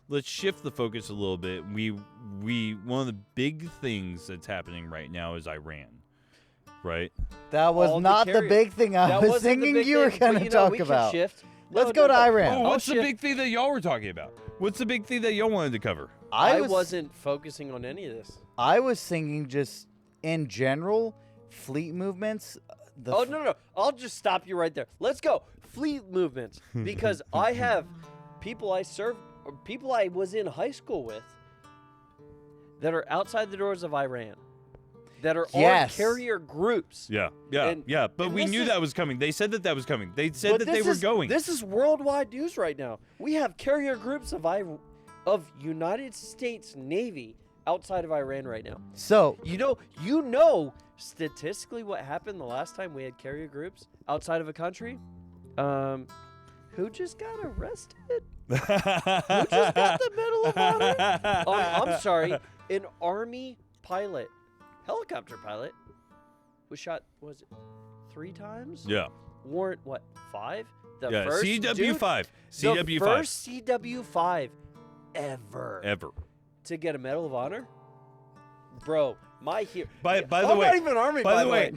Let's shift the focus a little bit. We one of the big things that's happening right now is Iran, right? That was all the not the carrier- big thing I That was wasn't the thinking big you were thing, going but, to you know, talk we can about. shift. Let's go to Iran. Oh, what's the shift. big thing that y'all were talking about? What's the big thing that y'all wanted to cover? I wasn't focusing on any of this. I was thinking just in general, fleet movements. No. I'll just stop you right there. Let's go. Fleet movements. Because I have people I served, or people I was in high school with that are outside the doors of Iran, that are Yes. on carrier groups. Yeah. And- But and we this knew is- that was coming. They said that was coming. They said But that they this were is- going. This is worldwide news right now. We have carrier groups of United States Navy outside of Iran right now. So You know statistically what happened the last time we had carrier groups outside of a country? Who just got arrested? Who just got the Medal of Honor? I'm sorry, an Army pilot, helicopter pilot, was shot, was it 3 times? Yeah. Warrant, what, 5? The Yeah. first CW5. dude, CW5. The first CW5 ever Ever. to get a Medal of Honor? Bro, my hero. By the I'm way, not even Army, by the way.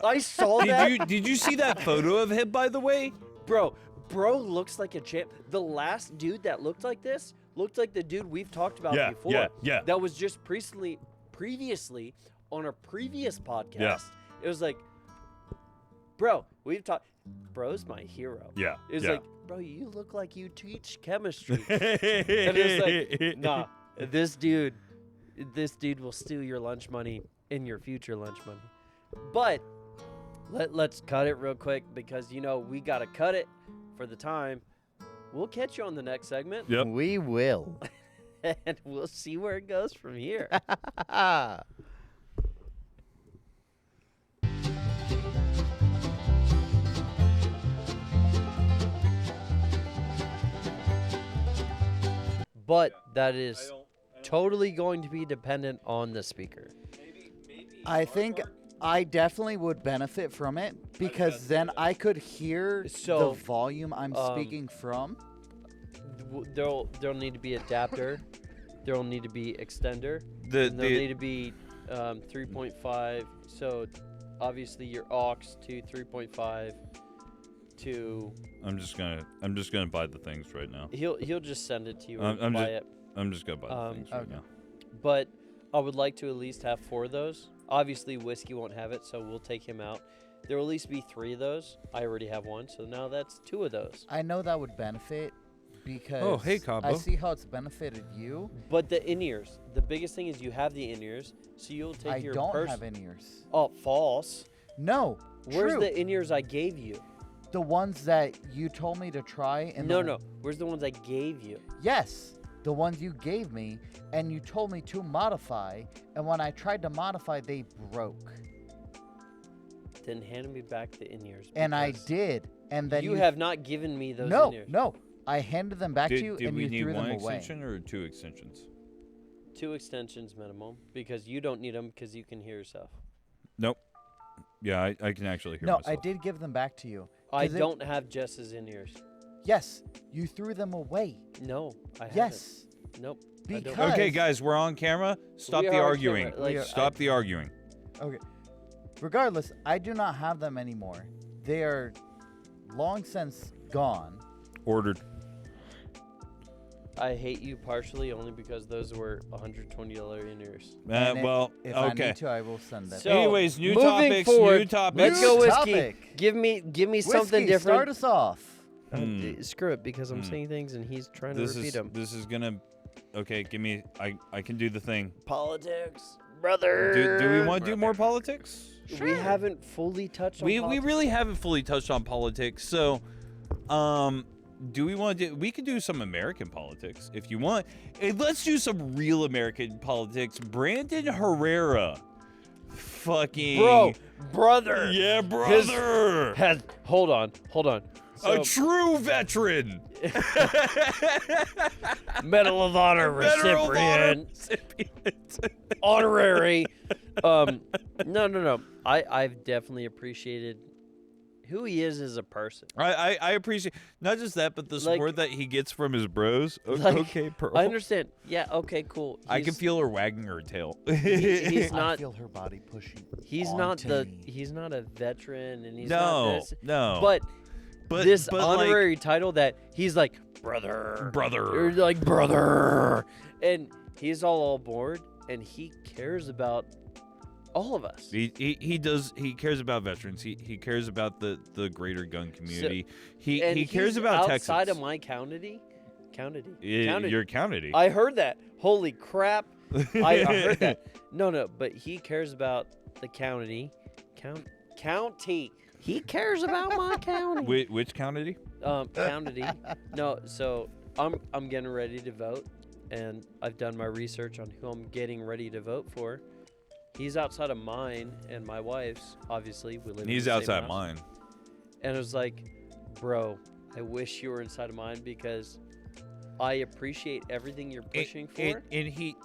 I saw that. Did you see that photo of him, by the way? Bro looks like a champ. The last dude that looked like this looked like the dude we've talked about before. Yeah. That was just previously on a previous podcast. Yeah. It was like, bro, we've talked. Bro's my hero. Yeah. It was yeah. like, bro, you look like you teach chemistry. And it was like, nah, this dude will steal your lunch money and your future lunch money. But let's cut it real quick because, we got to cut it for the time. We'll catch you on the next segment. Yep. we will. And we'll see where it goes from here. But that is totally going to be dependent on the speaker. I think I definitely would benefit from it because then I could hear So, the volume I'm speaking from. There'll need to be adapter. There'll need to be extender. The- and there'll need to be 3.5. So obviously your aux to 3.5 to. I'm just gonna buy the things right now. He'll just send it to you. I'm and buy just- it. I'm just gonna buy the things right okay. now. But I would like to at least have 4 of those. Obviously, Whiskey won't have it, so we'll take him out. There will at least be 3 of those. I already have 1, so now that's 2 of those. I know that would benefit because Oh, hey, Cabo. I see how it's benefited you. But the in-ears, the biggest thing is you have the in-ears, so you'll take I your don't have in-ears. Oh, false. No. Where's true. the in-ears I gave you? The ones that you told me to try? And No. Where's the ones I gave you? Yes. The ones you gave me and you told me to modify. And when I tried to modify, they broke. Then hand me back the in-ears. And I because did. And then you have not given me those No, in-ears. no. I handed them back to you Did and we you need threw one them away. extension or 2 extensions? 2 extensions minimum because you don't need them because you can hear yourself. Nope. Yeah, I can actually hear No, myself. I did give them back to you. I 'Cause it- don't have Jess's in-ears. Yes, you threw them away. No, I haven't. Yes. Nope. I don't. Because- Okay, guys, we're on camera. Stop We the are on arguing. camera, like, Stop the arguing. Okay. Regardless, I do not have them anymore. They are long since gone. Ordered. I hate you partially only because those were $120 in-ears. And Well, if I okay. need to, I will send them. So, Anyways, new moving topics, forward, new topics. Let's go, New Whiskey. topic. Give me something Whiskey, different. start us off. Screw it, because I'm saying things and he's trying to repeat them. This is gonna. Okay, give me. I can do the thing. Politics, brother. Do we want to do more politics? We haven't fully touched on We politics. really haven't fully touched on politics. So, do we want to do? We could do some American politics if you want. Let's do some real American politics. Brandon Herrera, fucking brother. Yeah, brother. Hold on. So, A true veteran. Medal of Honor recipient. Honorary. No. I've definitely appreciated who he is as a person. I appreciate not just that, but the support that he gets from his bros. Okay, Pearl. I understand. Yeah. Okay. Cool. I can feel her wagging her tail. He's I not. feel her body pushing. He's not onto me. He's not a veteran, and he's not this. No. But this but honorary title that he's like brother, or like brother, and he's all aboard, and he cares about all of us. He does. He cares about veterans. He cares about the greater gun community. And he cares about Texas. outside of my county. Your county. I heard that. Holy crap! I heard that. No, but he cares about the county. County. He cares about my county. Which county? County. No, so I'm getting ready to vote, and I've done my research on who I'm getting ready to vote for. He's outside of mine and my wife's. Obviously, we live. He's in the outside same mine. house. And it was like, bro, I wish you were inside of mine because I appreciate everything you're pushing for. And he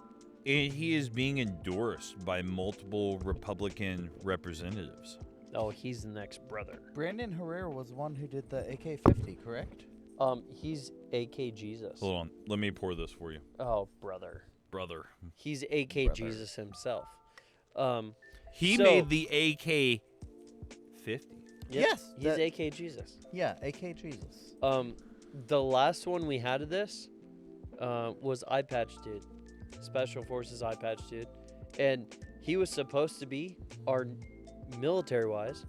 is being endorsed by multiple Republican representatives. Oh, he's the next brother. Brandon Herrera was the one who did the AK-50, correct? He's AK Jesus. Hold on, let me pour this for you. Oh, brother. He's AK Brother. Jesus himself. He So- made the AK-50. Yes, He's that- AK Jesus. Yeah, AK Jesus. The last one we had of this was Eye Patch Dude, Special Forces Eye Patch Dude, and he was supposed to be our military-wise,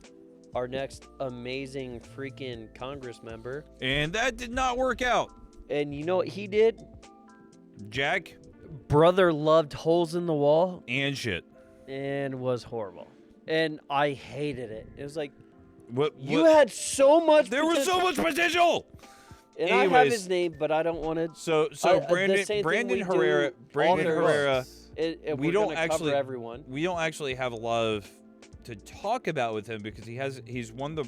our next amazing freaking Congress member. And that did not work out. And you know what he did? Jack Brother loved holes in the wall and shit. and was horrible. And I hated it. It was like, What you had so much there was so potential. much potential. And I have Anyways. his name, but I don't want to. So the Brandon same thing we do Herrera, all the we we're don't gonna actually cover everyone. we don't actually have a lot of to talk about with him because he's won the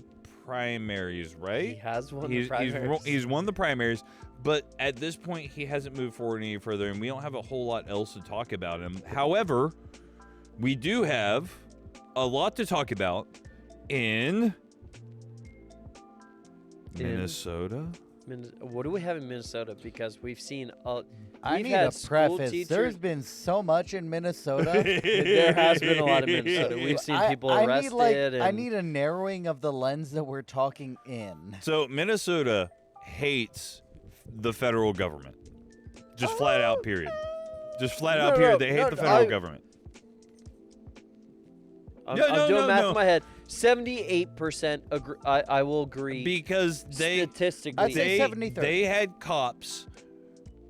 primaries, right? He has won He's the primaries. he's won the primaries, but at this point he hasn't moved forward any further, and we don't have a whole lot else to talk about him. However, we do have a lot to talk about in Minnesota. What do we have in Minnesota? Because we've seen. I we've need had to school preface. teachers. There's been so much in Minnesota. There has been a lot of Minnesota. We've seen people arrested. I need a narrowing of the lens that we're talking in. So Minnesota hates the federal government. Just flat out, period. Just flat out, period. They hate the federal government. I'm doing math in my head. 78% agree. I will agree. Because statistically, I'd say 73. they had cops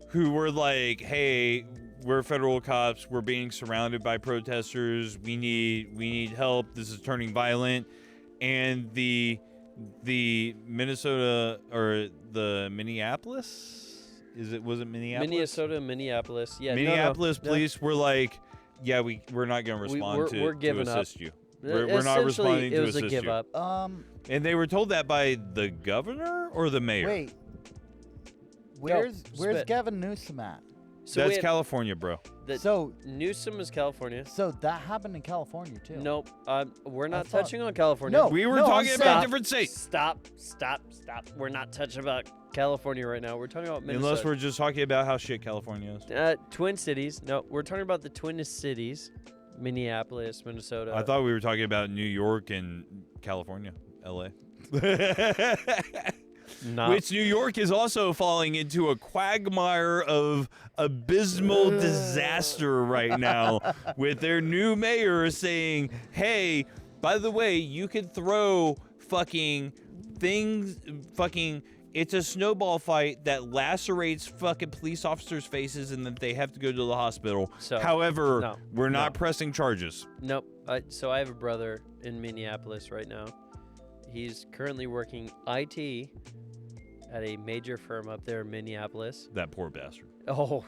who were like, "Hey, we're federal cops. We're being surrounded by protesters. We need help. This is turning violent." And the Minnesota or the Minneapolis, was it Minneapolis? Minneapolis. Yeah, Minneapolis no. police were like, "Yeah, we're not going to respond we're giving to up. assist you. We're not responding to It was assist a give you." up. And they were told that by the governor or the mayor. Wait. Where's spit. Gavin Newsom at? So That's we have California, bro. So Newsom is California. that happened in California too. Nope. We're not thought- touching on California. No. We were I'm talking about saying- different states. Stop. We're not touching about California right now. We're talking about Minnesota. Unless we're just talking about how shit California is. Twin Cities. No, we're talking about the Twin Cities. Minneapolis, Minnesota. I thought we were talking about New York and California, LA. Which New York is also falling into a quagmire of abysmal disaster right now with their new mayor saying, "Hey, by the way, you could throw fucking it's a snowball fight that lacerates fucking police officers' faces and that they have to go to the hospital. So, However, no, we're not no. pressing charges. Nope. So I have a brother in Minneapolis right now. He's currently working IT at a major firm up there in Minneapolis. That poor bastard. Oh,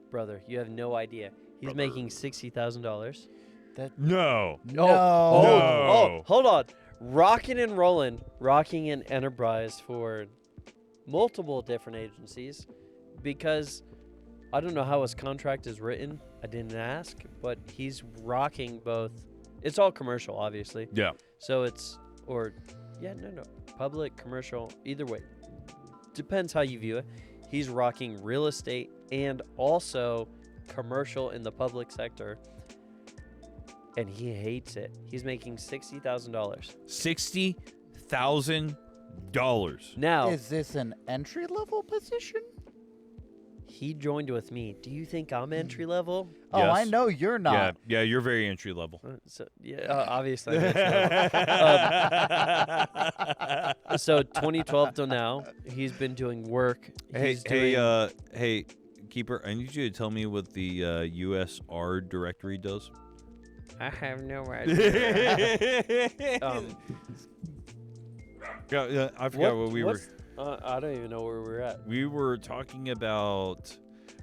brother, you have no idea. He's making $60,000. No. No. Oh, hold on. Rocking and rolling, rocking an enterprise for multiple different agencies because I don't know how his contract is written. I didn't ask, but he's rocking both. It's all commercial, obviously. Yeah. So public, commercial, either way. Depends how you view it. He's rocking real estate and also commercial in the public sector. And he hates it. He's making $60,000. $60,000. Now, Is this an entry-level position? he joined with me. Do you think I'm entry level? Oh, I Yes. know you're not. Yeah, you're very entry level. Obviously. So 2012 till now, he's been doing work. He's doing, Hey, Keeper, I need you to tell me what the USR directory does. I have no idea. I forgot what we were. I don't even know where we're at. We were talking about.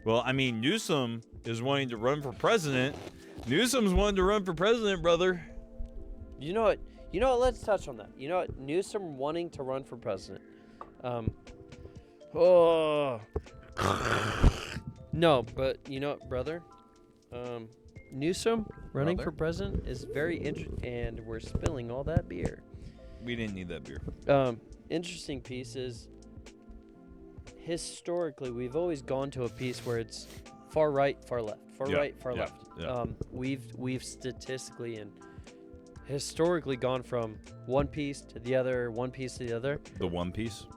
Well, I mean, Newsom is wanting to run for president. Newsom's wanting to run for president, brother. You know what? Let's touch on that. You know what? Newsom wanting to run for president. No, but you know what, brother? Newsom running Brother? for president is very interesting, and we're spilling all that beer. We didn't need that beer. Interesting piece is, historically, we've always gone to a piece where it's far right, far left, far Yeah, right, far yeah, left. yeah. We've statistically and historically gone from one piece to the other, one piece to the other. The One Piece. Oh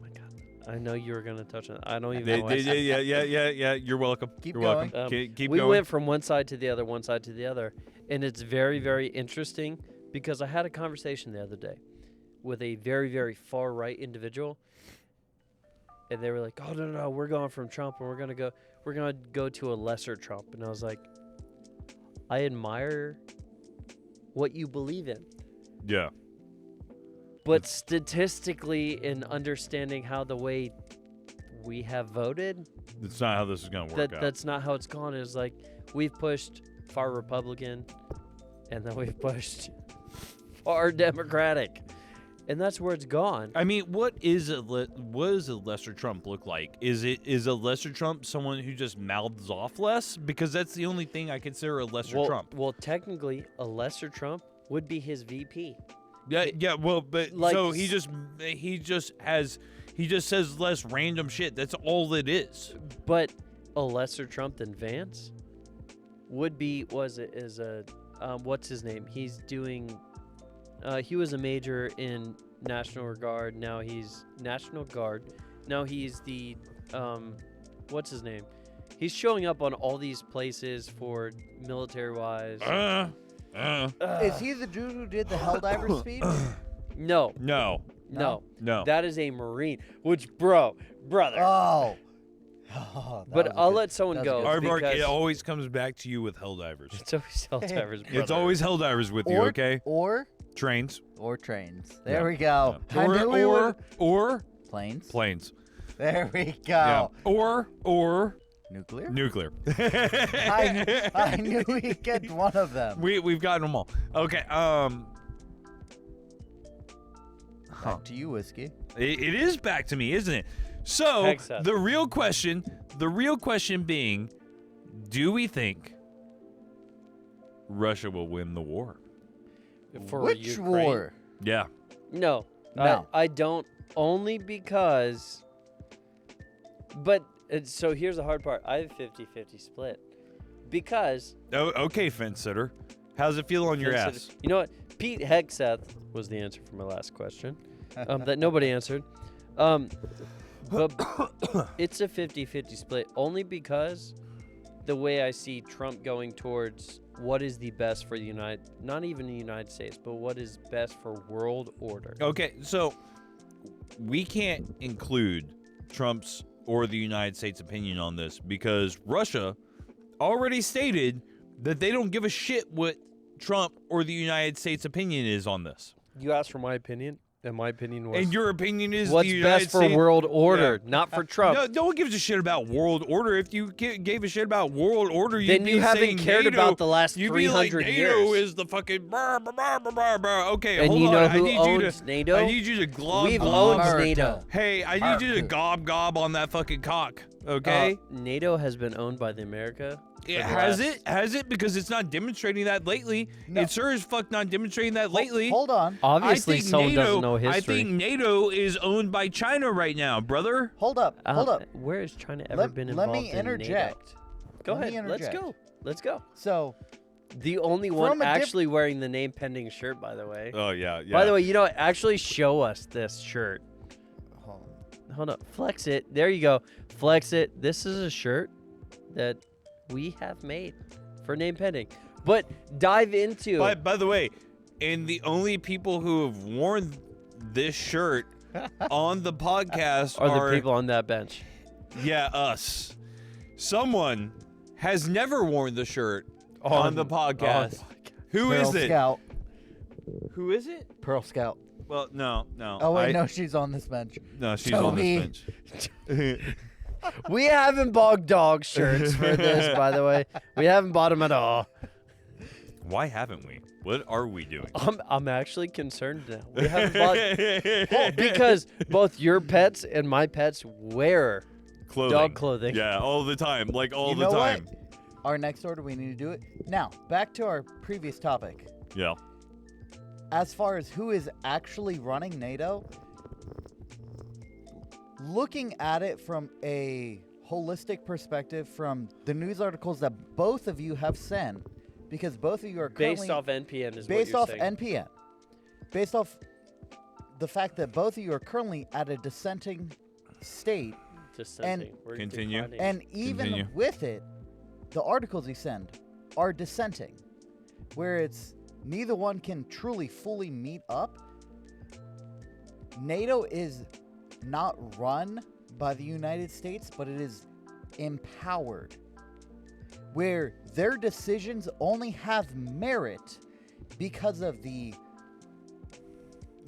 my God! I know you were gonna touch on it. I don't even know. Yeah. You're welcome. Keep You're going. welcome. Keep we going. went from one side to the other, and it's very, very interesting because I had a conversation the other day with a very, very far right individual, and they were like, "Oh no, we're going from Trump, and we're gonna go to a lesser Trump," and I was like, "I admire what you believe in, Yeah. but statistically, in understanding how the way we have voted, That's not how this is gonna work out. that's not how it's gone. It's like we've pushed far Republican, and then we've pushed far Democratic, and that's where it's gone. I mean, what does a lesser Trump look like? Is a lesser Trump someone who just mouths off less? Because that's the only thing I consider a lesser Trump. Well, technically, a lesser Trump would be his VP. Yeah. Well, but Like so he just says less random shit. That's all it is. But a lesser Trump than Vance would be what's his name? He's doing. He was a major in National Guard. Now he's National Guard. Now he's the what's his name? He's showing up on all these places for military-wise. Is he the dude who did the Helldiver speech? No. No. That is a Marine. Which, brother. Oh. But I'll let someone go. Aardvark, because it always comes back to you with Helldivers. It's always Helldivers, brother. It's always Helldivers with you, okay? Or Trains. trains. There Yeah. we go. Yeah. I knew we would. Or Planes. planes. There we Yeah. go. Or Nuclear. nuclear. I knew we'd get one of them. We've gotten them all. Okay. Back to you, Whiskey. It is back to me, isn't it? So Heck, Seth. the real question being, do we think Russia will win the war? For Which Ukraine. war? Yeah. No. No. I don't, only because. But, so here's the hard part. I have 50-50 split. Because. Oh, okay, fence sitter. How's it feel on your ass? You know what? Pete Hegseth was the answer for my last question that nobody answered. But it's a 50-50 split only because the way I see Trump going towards what is the best for the not even the United States, but what is best for world order. Okay, so we can't include Trump's or the United States opinion on this because Russia already stated that they don't give a shit what Trump or the United States opinion is on this. You asked for my opinion, and my opinion was... And your opinion is what's the United best for States, world order, not for Trump. No one gives a shit about world order. If you gave a shit about world order, you'd Then be you haven't saying cared NATO, about the last you'd be 300 like, NATO years. is the fucking... Okay, And hold you on. know I who need owns you to, NATO? I need you to glob We've glob. owned NATO. Hey, I need you to gob on that fucking cock, okay? NATO has been owned by the America. Has it? Because it's not demonstrating that lately. No. It sure as fuck not demonstrating that lately. Hold on. Obviously, I think someone NATO, doesn't know I history. think NATO is owned by China right now, brother. Hold up. Hold up. Where has China ever been Let involved me interject. in NATO? Go Let me ahead. Let's interject. go. Let's go. So, The only one From a actually wearing the name pending shirt, by the way. Oh yeah. By the way, you know what? Actually show us this shirt. hold on. Hold up. Flex it. There you go. Flex it. This is a shirt that we have made for name pending. But dive into... By the way, and the only people who have worn this shirt on the podcast are the people on that bench. Yeah, us. Someone has never worn the shirt on the podcast. Who is Pearl it? Scout. Who is it? Pearl Scout. Well, no. Oh, wait, no, she's on this bench. No, she's Toby. on this bench. We haven't bought dog shirts for this, by the way. We haven't bought them at all. Why haven't we? What are we doing? I'm actually concerned now. We haven't bought because both your pets and my pets wear Clothing. dog clothing. Yeah, all the time. Like all You the know time. what? Our next order, we need to do it. Now, back to our previous topic. Yeah. As far as who is actually running NATO, looking at it from a holistic perspective from the news articles that both of you have sent, because both of you are currently... Based off NPN is based what off you're saying. NPN. Based off the fact that both of you are currently at a dissenting state, Dissenting. We're Continue. declining. and even Continue. with it, the articles you send are dissenting, where it's neither one can truly fully meet up. NATO is not run by the United States, but it is empowered, where their decisions only have merit because of the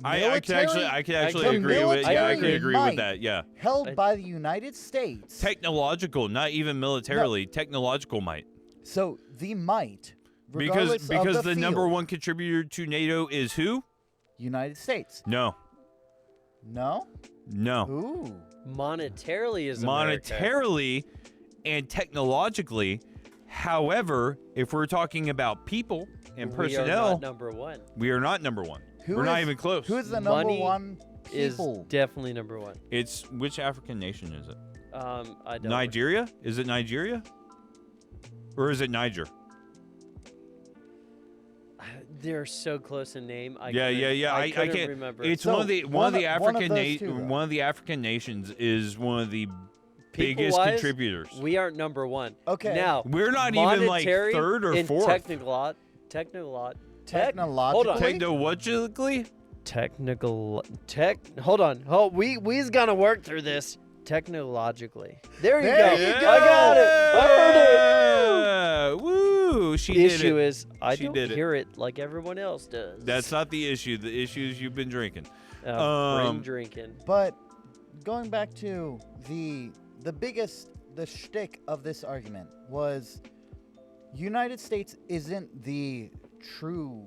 I can actually the agree with. Yeah, I can military agree might with that. Yeah. held by the United States. Technological, not even militarily. Technological might. So the might, Because regardless of the the number field, one contributor to NATO is who? United States. No. No? No. Ooh. Monetarily is America. Monetarily and technologically. However, if we're talking about people and We are personnel, not number one. we are not number one. Who We're not is- even close. Who is the Money number one Is people? definitely number one. It's which African nation is it? I don't. Nigeria? Is it Nigeria? Or is it Niger? They're so close in name. I I couldn't can't remember. It's So, one of the one of African those two, though. one of the African nations is one of the biggest People-wise, contributors. We aren't number one. Okay. Now We're not even like monetary third or and fourth. Technologically. Hold on. Technologically? Hold on. Oh, we's gonna work through this technologically. There you There go. you I go. got it. I heard Yeah. Woo! She it. The did issue it. is I She don't did it. hear it like everyone else does. That's not the issue. The issue is you've been drinking. brain drinking. But going back to the shtick of this argument was United States isn't the true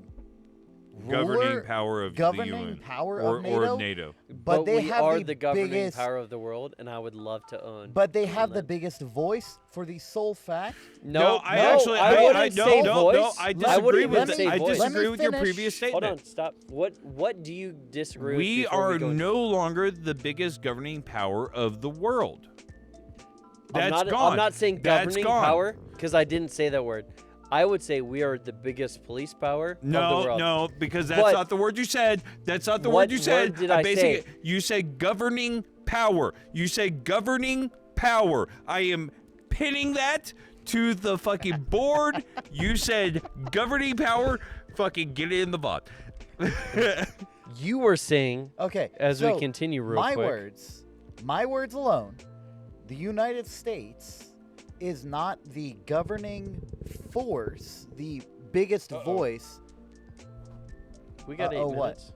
Governing ruler, power of the governing UN. power or, of NATO, or NATO. but they we have are the the governing biggest, power of the world, and I would love to own. but they have the Greenland. biggest voice for the sole fact. No, I actually I wouldn't say no, voice. I I disagree wouldn't with even say that. I voice. Let me disagree with your finish. previous Hold statement. on, stop. What do you disagree with? We before are go into- no longer the biggest governing power of the world. That's I'm gone. not saying That's governing gone. power because I didn't say that word. I would say we are the biggest police power of the No, world. no, because that's But- not the word you said. That's not the What word you said. word did I say? You said governing power. You said governing power. I am pinning that to the fucking board. You said governing power. Fucking get it in the bot. You were saying, Okay. as so we continue real my quick. my words alone, the United States is not the governing force, the biggest voice. We got 8 what? minutes.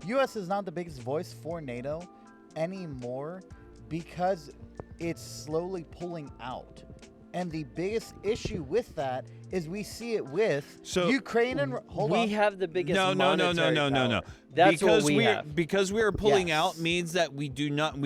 U.S. is not the biggest voice for NATO anymore because it's slowly pulling out. And the biggest issue with that is we see it with Ukraine and hold on. We have the biggest No. monetary No. power. That's because what we have. Because we are pulling Yes. out means that we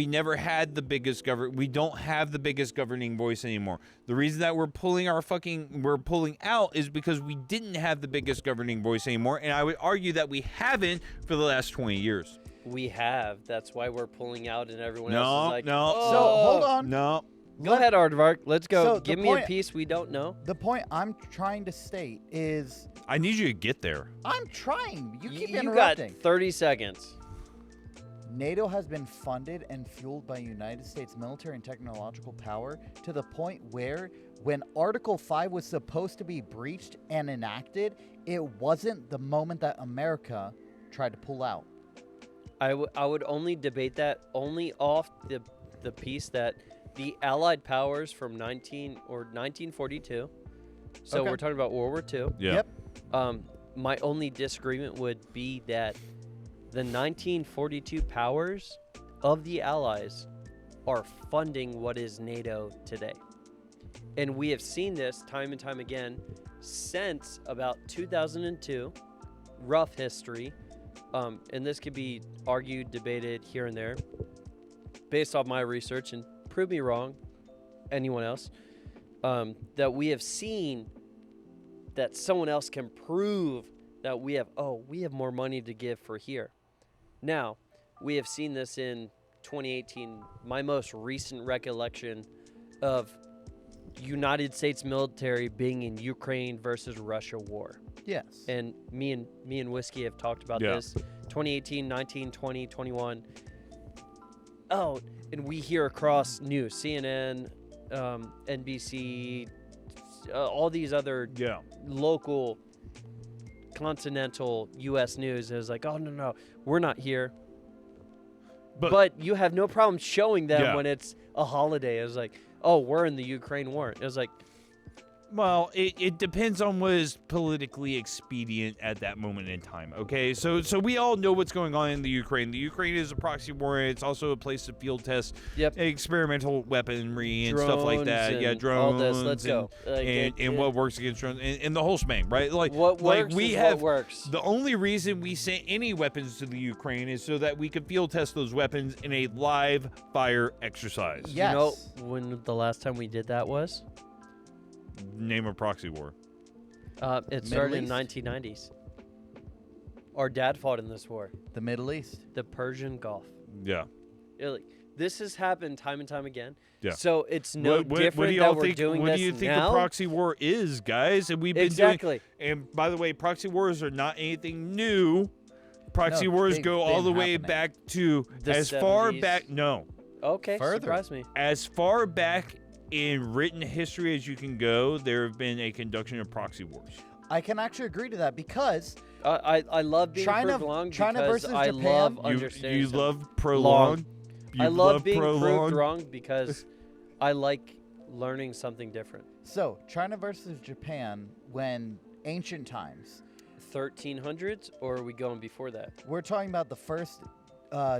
never had the biggest we don't have the biggest governing voice anymore. The reason that we're pulling out is because we didn't have the biggest governing voice anymore, and I would argue that we haven't for the last 20 years. We have. That's why we're pulling out, and everyone No, else is like, no. "Oh." So hold on. No. Go ahead, Aardvark. Let's go. So the Give me a point- piece we don't know. The point I'm trying to state is I need you to get there. I'm trying. You keep You got interrupting. 30 seconds. NATO has been funded and fueled by United States military and technological power to the point where when Article 5 was supposed to be breached and enacted, it wasn't the moment that America tried to pull out. I would only debate that only off the piece that the Allied powers from 1942. So Okay. we're talking about World War II. Yeah. Yep. My only disagreement would be that the 1942 powers of the Allies are funding what is NATO today. And we have seen this time and time again since about 2002, rough history. And this could be argued, debated here and there based off my research, and prove me wrong, anyone else, that we have seen that someone else can prove that we have more money to give for here. Now, we have seen this in 2018, my most recent recollection of United States military being in Ukraine versus Russia war. Yes. And me and Whiskey have talked about Yeah. this 2018, 19, 20, 21. Oh, and we hear across news, CNN, NBC, all these other Yeah. local continental U.S. news is like, oh, no, we're not here. But you have no problem showing them Yeah. when it's a holiday. It's like, oh, we're in the Ukraine war. It was like, Well, it depends on what is politically expedient at that moment in time. Okay, so we all know what's going on in the Ukraine. The Ukraine is a proxy war. It's also a place to field test experimental weaponry and stuff like that. Yeah, drones. All this. Let's go. Like, and what works against drones and the whole shebang, right? Like what works like we is have what works. the only reason we sent any weapons to the Ukraine is so that we could field test those weapons in a live fire exercise. Yes. You know when the last time we did that was? Name a proxy war. It started in East? 1990s. Our dad fought in this war, The Middle East. the Persian Gulf. Yeah. This has happened time and time again. Yeah. So it's no What different do that y'all we're think? doing What this do you think now. the proxy war is, guys? And we've been Exactly. doing. And by the way, proxy wars are not anything new. Proxy No, wars they've go all been the way happening. back to The as far 70s. back. No, Okay, Further. surprise me. as far back in written history as you can go, there have been a conduction of proxy wars. I can actually agree to that because I love being China- proved long China because versus I Japan. love You understanding. something. love prolong. I love being prolong. proved wrong because I like learning something different. so China versus Japan when ancient times. 1300s, or are we going before that? We're talking about the first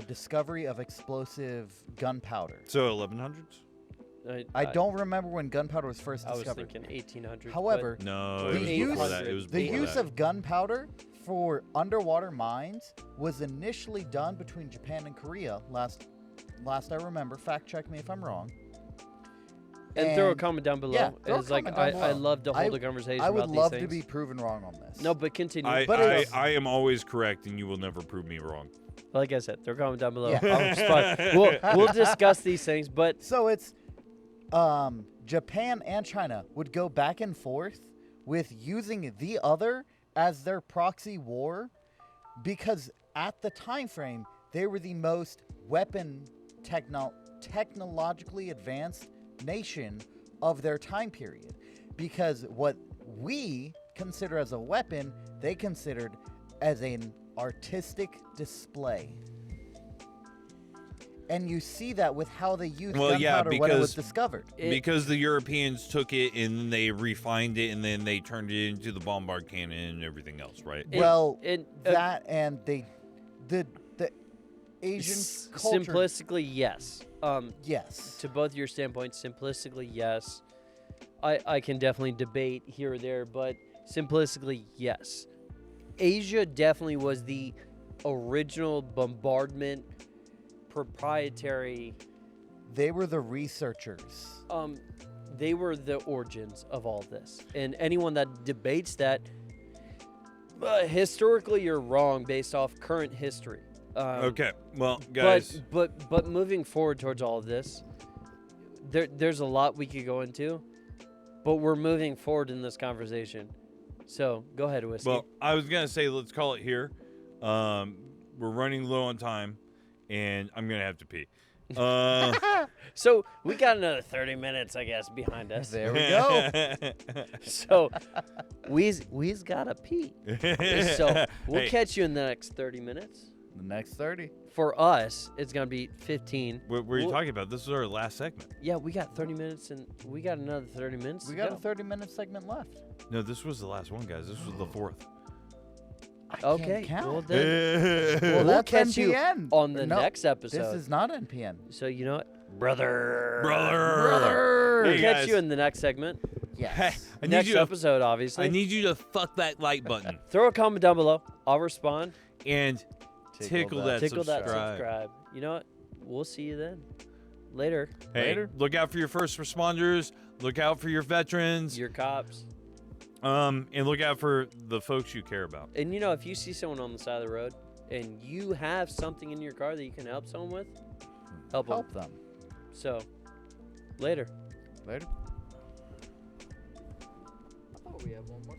discovery of explosive gunpowder. So 1100s. I don't remember when gunpowder was first I was discovered. thinking 1800s. However, No, The it was use- before that. It was the before use that. of gunpowder for underwater mines was initially done between Japan and Korea. Last I remember. Fact check me if I'm wrong. and throw a comment down below. yeah, throw a It's like comment down I below. love to hold I- a conversation I would about love these to things. be proven wrong on this. No, but continue. But it's- I am always correct, and you will never prove me wrong. Like I said, throw a comment down below. Yeah. I'll respond. We'll discuss these things, but So it's Japan and China would go back and forth with using the other as their proxy war because at the time frame they were the most technologically advanced nation of their time period because what we consider as a weapon they considered as an artistic display. And you see that with how they used Well, yeah, gunpowder when it was because- discovered. Because the Europeans took it and then they refined it and then they turned it into the bombard cannon and everything else, right? That and the Asian culture. Simplistically, yes. Yes. To both your standpoints, simplistically, yes. I can definitely debate here or there, but simplistically, yes. Asia definitely was the original bombardment proprietary. They were the researchers. They were the origins of all this. And anyone that debates that, historically, you're wrong based off current history. Okay, well, guys. But moving forward towards all of this, there's a lot we could go into, but we're moving forward in this conversation. So go ahead, Whiskey. Well, I was gonna say let's call it here. We're running low on time, and I'm gonna have to pee. So we got another 30 minutes, I guess, behind us. There we go. So we's gotta pee. So we'll Hey. catch you in the next 30 minutes. The next 30. For us, it's gonna be 15. What were you talking about? This is our last segment. Yeah, we got 30 minutes, and we got another 30 minutes. We to got go. a 30-minute segment left. No, this was the last one, guys. This was the fourth. I Okay, can't count. well then Well, we'll that's catch you NPN. on the No, next episode. This is not NPN. So you know what, brother. Brother. We'll Hey, catch guys. you in the next segment. Yes. I need Next you to, episode, obviously. I need you to fuck that like button Throw a comment down below. I'll respond. and tickle that Tickle subscribe. that subscribe. You know what? We'll see you then. Later. Hey, Later. look out for your first responders. Look out for your veterans. Your cops. And look out for the folks you care about. And you know, if you see someone on the side of the road and you have something in your car that you can help someone with, help them. Help them. So, later. Later. I thought we had one more.